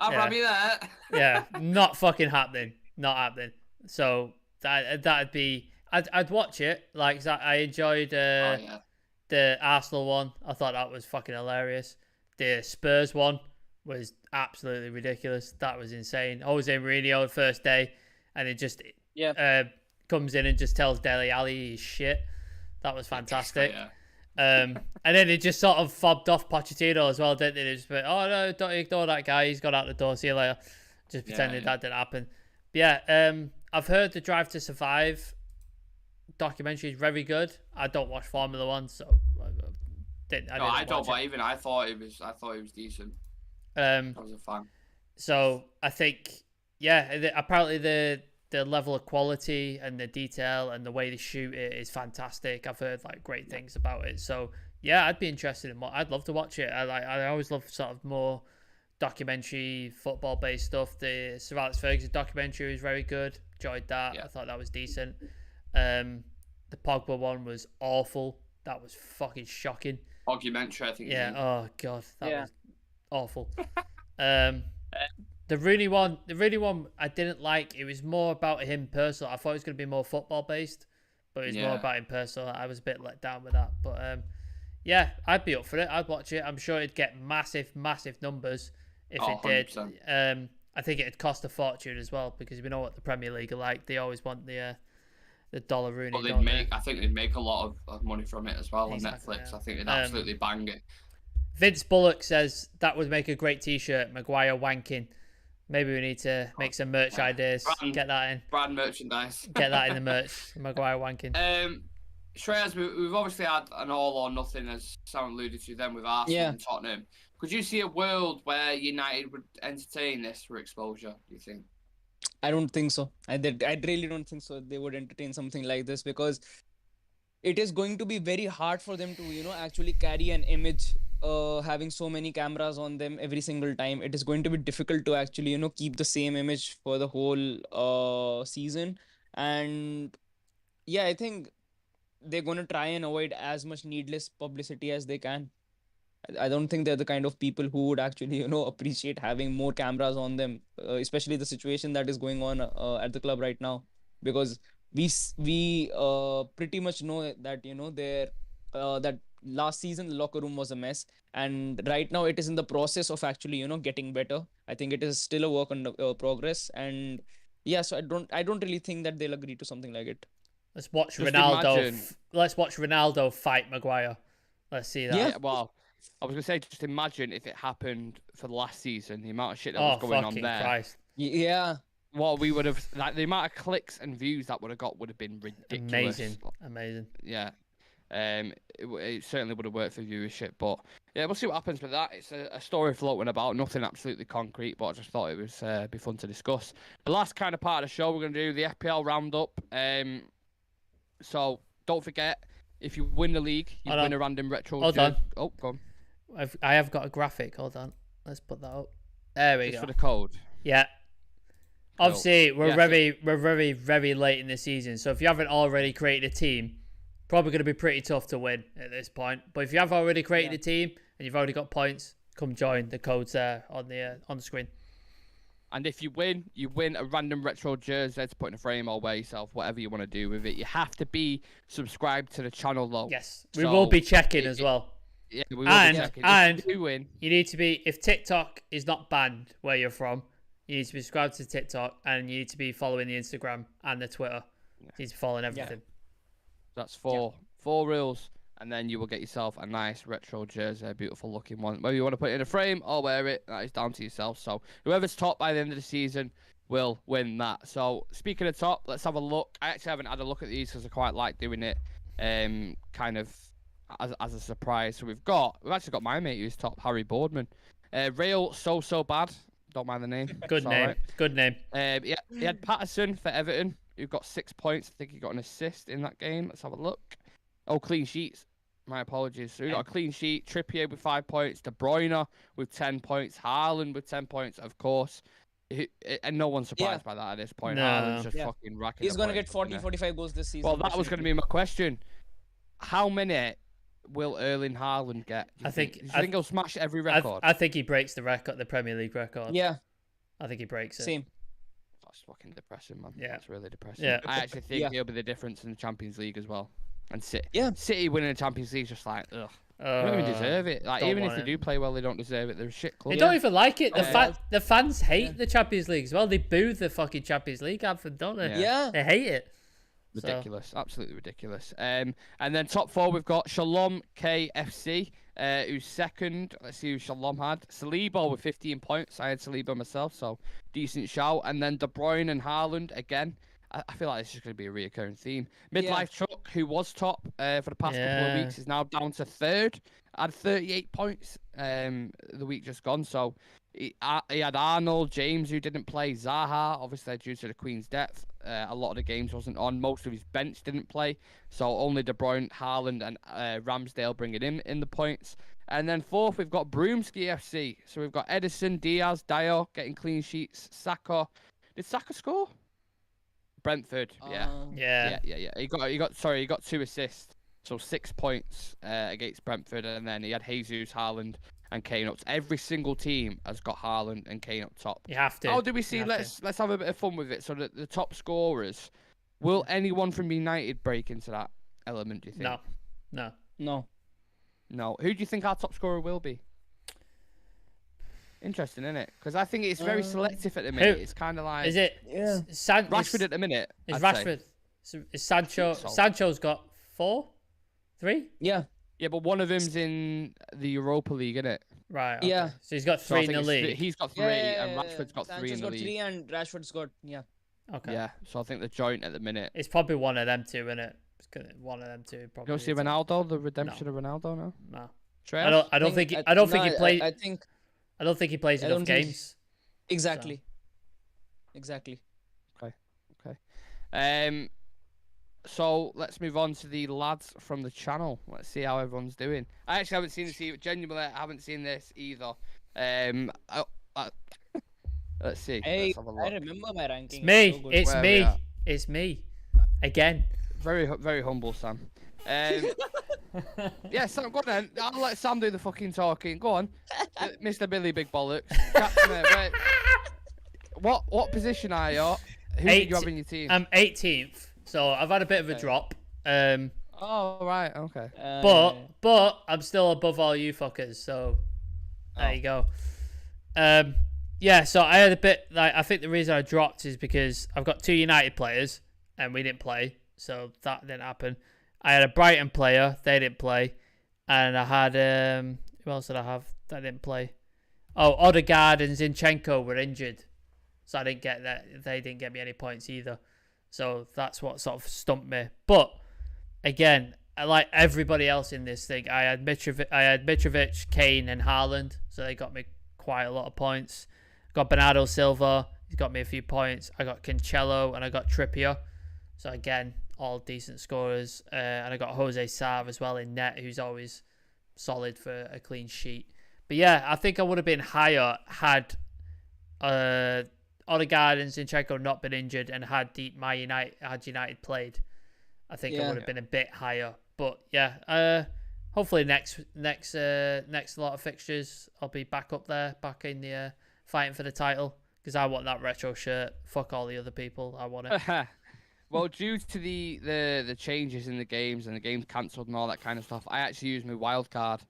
I'll have you there. Yeah, not fucking happening. Not happening. So that'd be... I'd watch it. Like, I enjoyed the Arsenal one. I thought that was fucking hilarious. The Spurs one was absolutely ridiculous. That was insane. Jose Mourinho the first day, and it just comes in and just tells Dele Alli he's shit. That was fantastic. And then it just sort of fobbed off Pochettino as well, didn't it? It just went, oh no, don't ignore that guy. He's gone out the door. See you later. Just pretending that didn't happen. But I've heard the Drive to Survive documentary is very good. I don't watch Formula One, so I don't. But even I thought it was decent. I was a fan. So I think, apparently the level of quality and the detail and the way they shoot it is fantastic. I've heard like great things about it. So yeah, I'd be interested in more. I'd love to watch it. I always love sort of more documentary football based stuff. The Sir Alex Ferguson documentary was very good. Enjoyed that. I thought that was decent. The Pogba one was awful. That was fucking shocking. Documentary, I think. Yeah. Oh god, that was awful. The Rooney one, I didn't like. It was more about him personal. I thought it was going to be more football based, but it was more about him personal. I was a bit let down with that. But I'd be up for it. I'd watch it. I'm sure it'd get massive numbers if it did. 100%. I think it'd cost a fortune as well, because we know what the Premier League are like. They always want the dollar Rooney. But I think they'd make a lot of money from it as well on Netflix. I think they'd absolutely bang it. Vince Bullock says that would make a great T-shirt. Maguire wanking. Maybe we need to make some merch ideas. Get that in. Brand merchandise. Get that in the merch. Maguire wanking. Shreyas, we've obviously had an all or nothing, as Sam alluded to, then with Arsenal and Tottenham. Could you see a world where United would entertain this for exposure, do you think? I don't think so. I really don't think so. They would entertain something like this, because it is going to be very hard for them to, actually carry an image, having so many cameras on them every single time. It is going to be difficult to actually, keep the same image for the whole season. And I think they're going to try and avoid as much needless publicity as they can. I don't think they're the kind of people who would actually, appreciate having more cameras on them, especially the situation that is going on at the club right now. Because we pretty much know that, that last season the locker room was a mess, and right now it is in the process of actually, getting better. I think it is still a work on progress, and yeah, so I don't really think that they'll agree to something like it. Let's watch Just Ronaldo. imagine- Let's watch Ronaldo fight Maguire. Let's see that. Yeah, well, I was gonna say, just imagine if it happened for the last season, the amount of shit that Oh was going on fucking there. Christ! Yeah. What we would have, like, the amount of clicks and views that would have got would have been ridiculous. Amazing. Yeah. It certainly would have worked for viewership, but yeah, we'll see what happens with that. It's a story floating about, nothing absolutely concrete, but I just thought it was be fun to discuss. The last kind of part of the show, we're gonna do the FPL roundup. So don't forget, if you win the league, you win a random retro. Hold on. Oh, go on. I have got a graphic. Hold on. Let's put that up. There we Just go. for the code. Yeah. Obviously, we're Yeah, very, very late in the season. So if you haven't already created a team, probably going to be pretty tough to win at this point. But if you have already created a team and you've already got points, come join. The code's there on the screen. And if you win a random retro jersey to put in a frame or wear yourself, whatever you want to do with it. You have to be subscribed to the channel, though. Yes, we will be checking as well. Yeah, we will be checking. And if you win, you need to be, if TikTok is not banned where you're from, you need to be subscribed to TikTok and you need to be following the Instagram and the Twitter. You need to be following everything. that's four rules. And then you will get yourself a nice retro jersey, a beautiful looking one. Whether you want to put it in a frame or wear it, that is down to yourself. So whoever's top by the end of the season will win that. So speaking of top, let's have a look. I actually haven't had a look at these because I quite like doing it kind of as a surprise. So we've actually got my mate who's top, Harry Boardman. Real so bad. Don't mind the name. Good name. Right. Good name. Yeah, he had Patterson for Everton, who got 6 points. I think he got an assist in that game. Let's have a look. Oh, clean sheets. My apologies. So we got a clean sheet. Trippier with 5 points. De Bruyne with 10 points. Haaland with 10 points, of course. And no one's surprised by that at this point. No. Haaland's just fucking racking. He's going to get 40, 45 goals this season. Well, that was going to be my question. How many will Erling Haaland get? Do you think he'll smash every record? I think he breaks the record, the Premier League record. Yeah. I think he breaks it. Same. That's fucking depressing, man. Yeah. That's really depressing. Yeah. I actually think he'll be the difference in the Champions League as well. And Yeah. City winning the Champions League is just like, ugh. They don't even deserve it. Like, even if they do play well, they don't deserve it. They're a shit club. They don't even like it. The fans hate the Champions League as well. They boo the fucking Champions League anthem, don't they? Yeah. They hate it. Ridiculous. Absolutely ridiculous. And then top four, we've got Shalom KFC, who's second. Let's see who Shalom had. Saliba with 15 points. I had Saliba myself, so decent shout. And then De Bruyne and Haaland again. I feel like this is going to be a reoccurring theme. Midlife Chuck, who was top for the past couple of weeks, is now down to third. Had 38 points the week just gone. So he had Arnold, James, who didn't play, Zaha, obviously due to the Queen's death. A lot of the games wasn't on. Most of his bench didn't play. So only De Bruyne, Haaland, and Ramsdale bringing him in the points. And then fourth, we've got Broomski FC. So we've got Edison, Diaz, Dyer getting clean sheets. Saka. Did Saka score? Brentford, yeah. He got 2 assists, so 6 points against Brentford, and then he had Jesus, Haaland, and Kane up. Every single team has got Haaland and Kane up top. You have to. How do we see? Let's have a bit of fun with it. So the top scorers, will anyone from United break into that element? Do you think? No. Who do you think our top scorer will be? Interesting, isn't it? Because I think it's very selective at the minute. It's kind of like... Is it Rashford at the minute? Is Rashford? Is Sancho? Sancho's got 4? 3? Yeah. Yeah, but one of them's in the Europa League, isn't it? Right. Okay. Yeah. So he's got 3 in the league. He's got 3, and Rashford's got 3 in the league. Sancho's got 3, and Rashford's got, Okay. Yeah, so I think they're joint at the minute. It's probably one of them two, isn't it? One of them two. Probably. You don't see Ronaldo, the redemption of Ronaldo now? No. Trash? I don't think he plays. I don't think he plays enough games. Exactly. Okay. So let's move on to the lads from the channel. Let's see how everyone's doing. I actually haven't seen this either. Genuinely, I haven't seen this either. Let's see. Hey, let's have a look. I remember my ranking. It's me. Where It's me. Again. Very, very humble, Sam. Yeah, Sam, go on then. I'll let Sam do the fucking talking. Go on, Mr. Billy Big Bollocks. Captain, right. What position are you? Who did you have in your team? I'm 18th, so I've had a bit of a drop. Oh right, okay. But I'm still above all you fuckers. So there you go. Yeah. So I had a bit like I think the reason I dropped is because I've got 2 United players and we didn't play, so that didn't happen. I had a Brighton player, they didn't play, and I had who else did I have that didn't play? Oh, Odegaard and Zinchenko were injured, so I didn't get that. They didn't get me any points either. So that's what sort of stumped me. But again, like everybody else in this thing, I had Mitrovic, Kane, and Haaland, so they got me quite a lot of points. Got Bernardo Silva, he's got me a few points. I got Cancelo and I got Trippier, so again, all decent scorers. And I got Jose Sarr as well in net, who's always solid for a clean sheet. But yeah, I think I would have been higher had Odegaard and Zinchenko not been injured and had United played. I think I would have been a bit higher. But yeah, hopefully next lot of fixtures I'll be back up there, back in the fighting for the title, because I want that retro shirt. Fuck all the other people, I want it. Well, due to the changes in the games and the games cancelled and all that kind of stuff, I actually used my wild card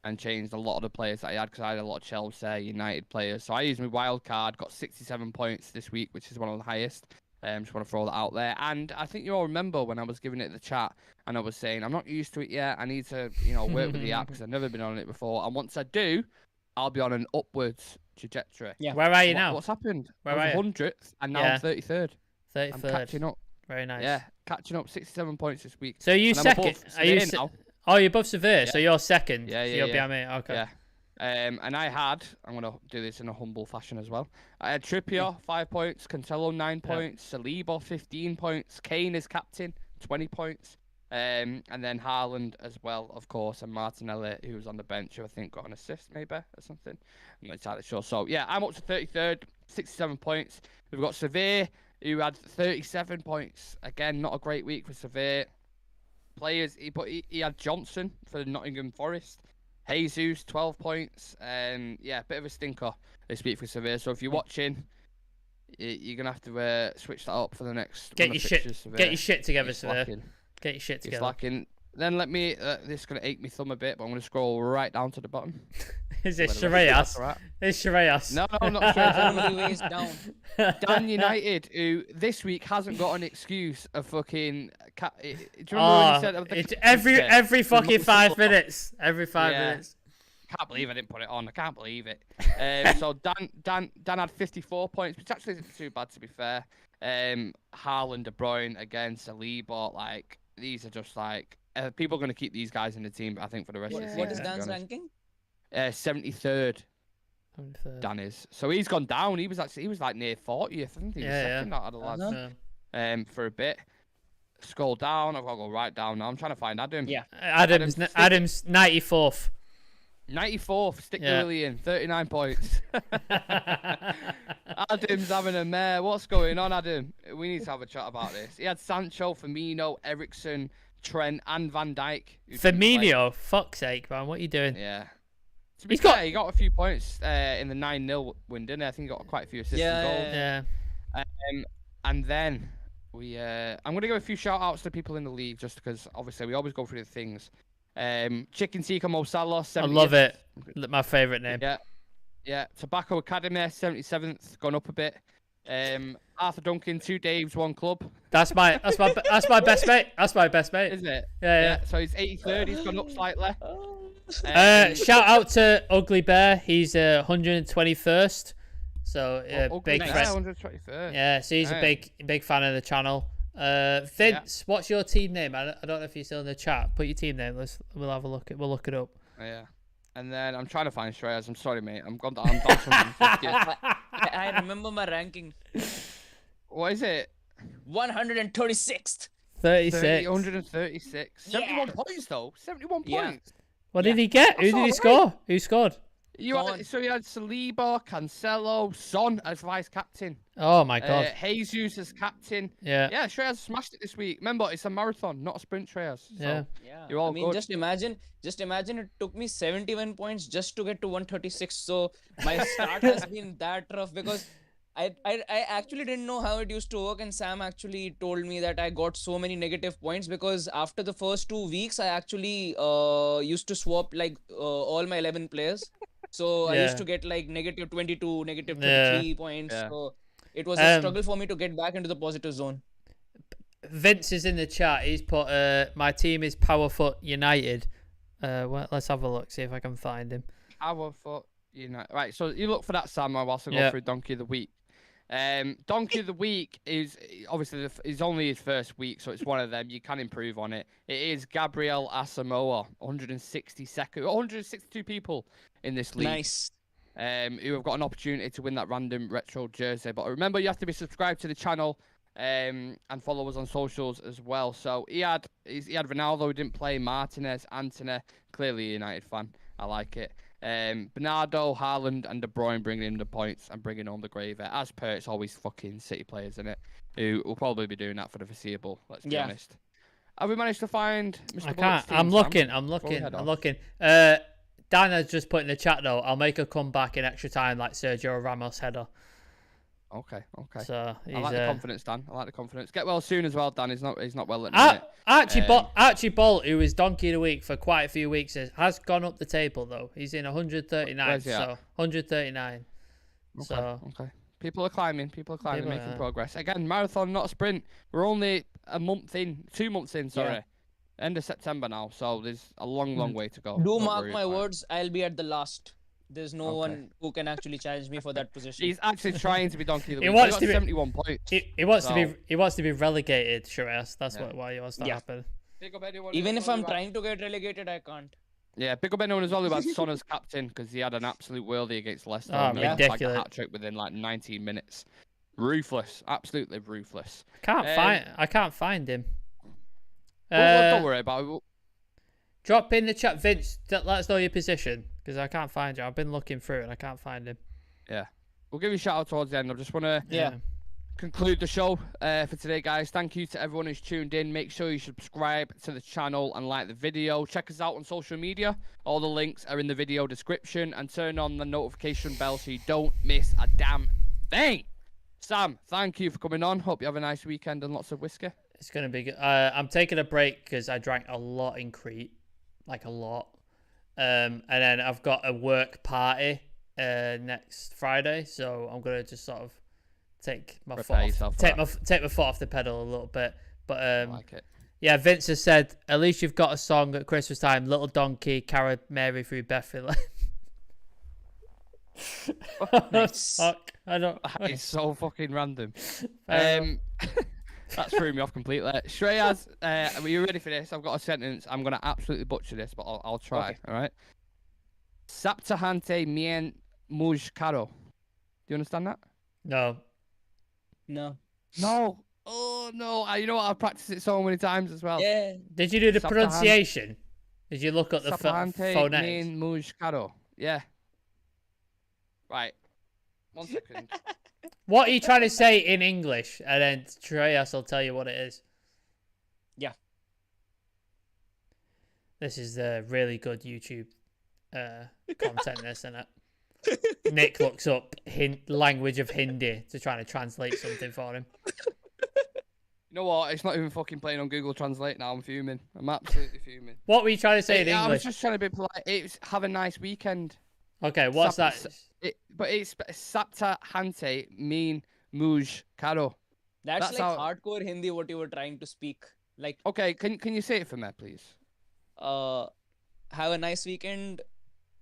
and changed a lot of the players that I had, because I had a lot of Chelsea United players. So I used my wild card, got 67 points this week, which is one of the highest. Just want to throw that out there. And I think you all remember when I was giving it the chat and I was saying, I'm not used to it yet. I need to, work with the app because I've never been on it before. And once I do, I'll be on an upwards trajectory. Yeah. Where are you now? What's happened? Where I are was 100th and now I'm 33rd. 33rd. I'm catching up. Very nice. Yeah, catching up, 67 points this week. So are you second? Are you now. Oh, you're above Severe, so you're second. Yeah, so you're behind me. Okay. Yeah. And I had, I'm going to do this in a humble fashion as well. I had Trippier, 5 points, Cancelo, 9 points, Saliba, 15 points, Kane as captain, 20 points, and then Haaland as well, of course, and Martinelli, who was on the bench, who I think got an assist maybe or something. I'm not entirely sure. So, yeah, I'm up to 33rd, 67 points. We've got Severe, who had 37 points. Again, not a great week for Severe. Players, he had Johnson for Nottingham Forest. Jesus, 12 points. Yeah, bit of a stinker this week for Severe. So if you're watching, you're going to have to switch that up for the next Get your shit together, Severe. Get your shit together. Slacking. Then let me, this is going to ache me thumb a bit, but I'm going to scroll right down to the bottom. Is it Shirayas? Right. It's Shirayas. No, not Shirayas. down. Dan United, who this week hasn't got an excuse of fucking... Do you remember when he said... every fucking 5 minutes. Every 5 minutes. Can't believe I didn't put it on. I can't believe it. So Dan had 54 points, which actually isn't too bad, to be fair. Haaland, De Bruyne, again, Saliba, like, these are just like... people are going to keep these guys in the team, I think, for the rest of the season. What is Dan's ranking? 73rd. Dan is. So he's gone down. He was like near 40th. I think he was second out of the lads for a bit. Scroll down. I've got to go right down now. I'm trying to find Adam. Yeah. Adam's 94th. 94th. Stick the Willie in. 39 points. Adam's having a mare. What's going on, Adam? We need to have a chat about this. He had Sancho, Firmino, Eriksen, Trent, and Van Dijk. Firmino? Fuck's sake, man. What are you doing? Yeah. To be fair, he got a few points in the 9-0 win, didn't he? I think he got quite a few assists and goals. Yeah. And then I'm going to give a few shout-outs to people in the league, just because, obviously, we always go through the things. Chicken Tikka Mo Salah, 70th. I love it. My favourite name. Yeah. Tobacco Academy, 77th, gone up a bit. Arthur Duncan, 2 Daves, 1 club. That's my best mate. That's my best mate. Isn't it? Yeah. So he's 83rd. He's gone up slightly. Shout out to Ugly Bear. He's 121st. So big friend. 121st. Yeah, so he's a big fan of the channel. Vince, what's your team name? I don't know if you're still in the chat. Put your team name. We'll have a look. We'll look it up. Yeah. And then I'm trying to find Shreyas. I'm sorry, mate. I'm down 150. I remember my ranking. What is it? 136th. 36. 136. 71 points, though. 71 points. What did he get? Who did he score? Who scored? So you had Saliba, Cancelo, Son as vice captain. Oh my god. Jesus as captain. Yeah. Yeah, Shreyas smashed it this week. Remember, it's a marathon, not a sprint, Shreyas. So Yeah. you're all I mean, good. just imagine it took me 71 points just to get to 136. So my start has been that rough because I actually didn't know how it used to work, and Sam actually told me that I got so many negative points because after the first 2 weeks I actually used to swap like all my 11 players. So I used to get like negative 22, negative 33 points. Yeah. So it was a struggle for me to get back into the positive zone. Vince is in the chat. He's put, my team is Powerfoot United. Well, let's have a look, see if I can find him. Powerfoot United. Right, so you look for that, Sam, whilst I go through Donkey of the Week. Donkey of the Week is obviously it's only his first week, so it's one of them. You can improve on it. It is Gabriel Asamoah, 162 people in this league. Nice. Who have got an opportunity to win that random retro jersey. But remember, you have to be subscribed to the channel and follow us on socials as well. So he had Ronaldo who didn't play, Martinez, Antony, clearly a United fan. I like it. Bernardo, Haaland, and De Bruyne bringing in the points and bringing home the gravy. As per, it's always fucking City players, isn't it? Who will probably be doing that for the foreseeable. Let's be honest. Have we managed to find Mr. I Bullock's can't. team, I'm Sam? looking. Dan has just put in the chat though. I'll make a comeback in extra time like Sergio Ramos header. Okay. So I like the confidence, Dan. I like the confidence. Get well soon as well, Dan. He's not well at the minute. Archie Bolt, who is Donkey of the Week for quite a few weeks, has gone up the table though. He's in 139. Where's he at? 139. Okay. People are climbing, making progress. Again, marathon, not a sprint. We're only 2 months in, sorry. Yeah. End of September now, so there's a long way to go. Do Don't mark worry my about it. words, I'll be at the last. There's no one who can actually challenge me for that position. He's actually trying to be Donkey of the Week. He wants He to got be 71 points. He wants to be relegated, Shreyas. That's why he wants to happen. Big up anyone Even who if knows I'm about- trying to get relegated, I can't. Yeah, big up anyone as well who had Son as captain because he had an absolute worldie against Leicester. Oh, and he bagged a ridiculous. hat-trick within like 19 minutes. Ruthless, absolutely ruthless. I can't find him. Don't worry about it. Drop in the chat, Vince. Let us know your position because I can't find you. I've been looking through and I can't find him. Yeah, we'll give you a shout out towards the end. I just want to conclude the show for today, guys. Thank you to everyone who's tuned in. Make sure you subscribe to the channel and like the video. Check us out on social media. All the links are in the video description, and turn on the notification bell so you don't miss a damn thing. Sam, thank you for coming on. Hope you have a nice weekend and lots of whiskey. It's gonna be good. I'm taking a break because I drank a lot in Crete, like a lot. And then I've got a work party next Friday, so I'm gonna just sort of take my foot off the pedal a little bit. But I like it. Yeah, Vince has said at least you've got a song at Christmas time. Little Donkey carried Mary through Bethlehem. Nice. Fuck, I don't. It's so fucking random. That threw me off completely. Shreyas, are you ready for this? I've got a sentence. I'm gonna absolutely butcher this, but I'll try. Okay. All right. Saptahante mien muj caro. Do you understand that? No. No. Oh no! You know what? I've practiced it so many times as well. Yeah. Did you do the pronunciation? Did you look at the phonetics? Mien muj caro. Yeah. Right. 1 second. What are you trying to say in English? And then Shreyas will tell you what it is. Yeah. This is the really good YouTube content, isn't it? Nick looks up language of Hindi to try to translate something for him. You know what? It's not even fucking playing on Google Translate now. I'm fuming. I'm absolutely fuming. What were you trying to say in English? I was just trying to be polite. It's have a nice weekend. Okay, what's that? But it's Sapta Hante mean muj caro. That's like hardcore Hindi what you were trying to speak. Like okay, can you say it for me, please? Have a nice weekend.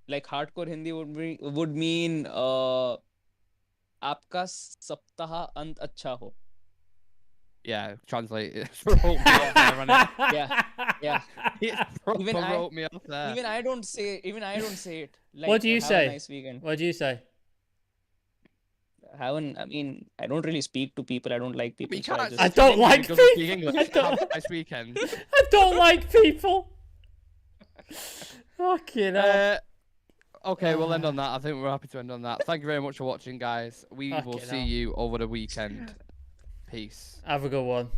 Like hardcore Hindi would mean आपका सप्ताह अंत अच्छा हो. Yeah, translate it. Yeah. Wrote me off there. Even I don't say it. Like, what do you say? A nice weekend. What do you say? I don't really speak to people. I don't like people. So I don't like people. Have a nice weekend. I don't like people. Fucking hell. Okay, we'll end on that. I think we're happy to end on that. Thank you very much for watching, guys. We will Fucking see hell. you over the weekend. Peace. Have a good one.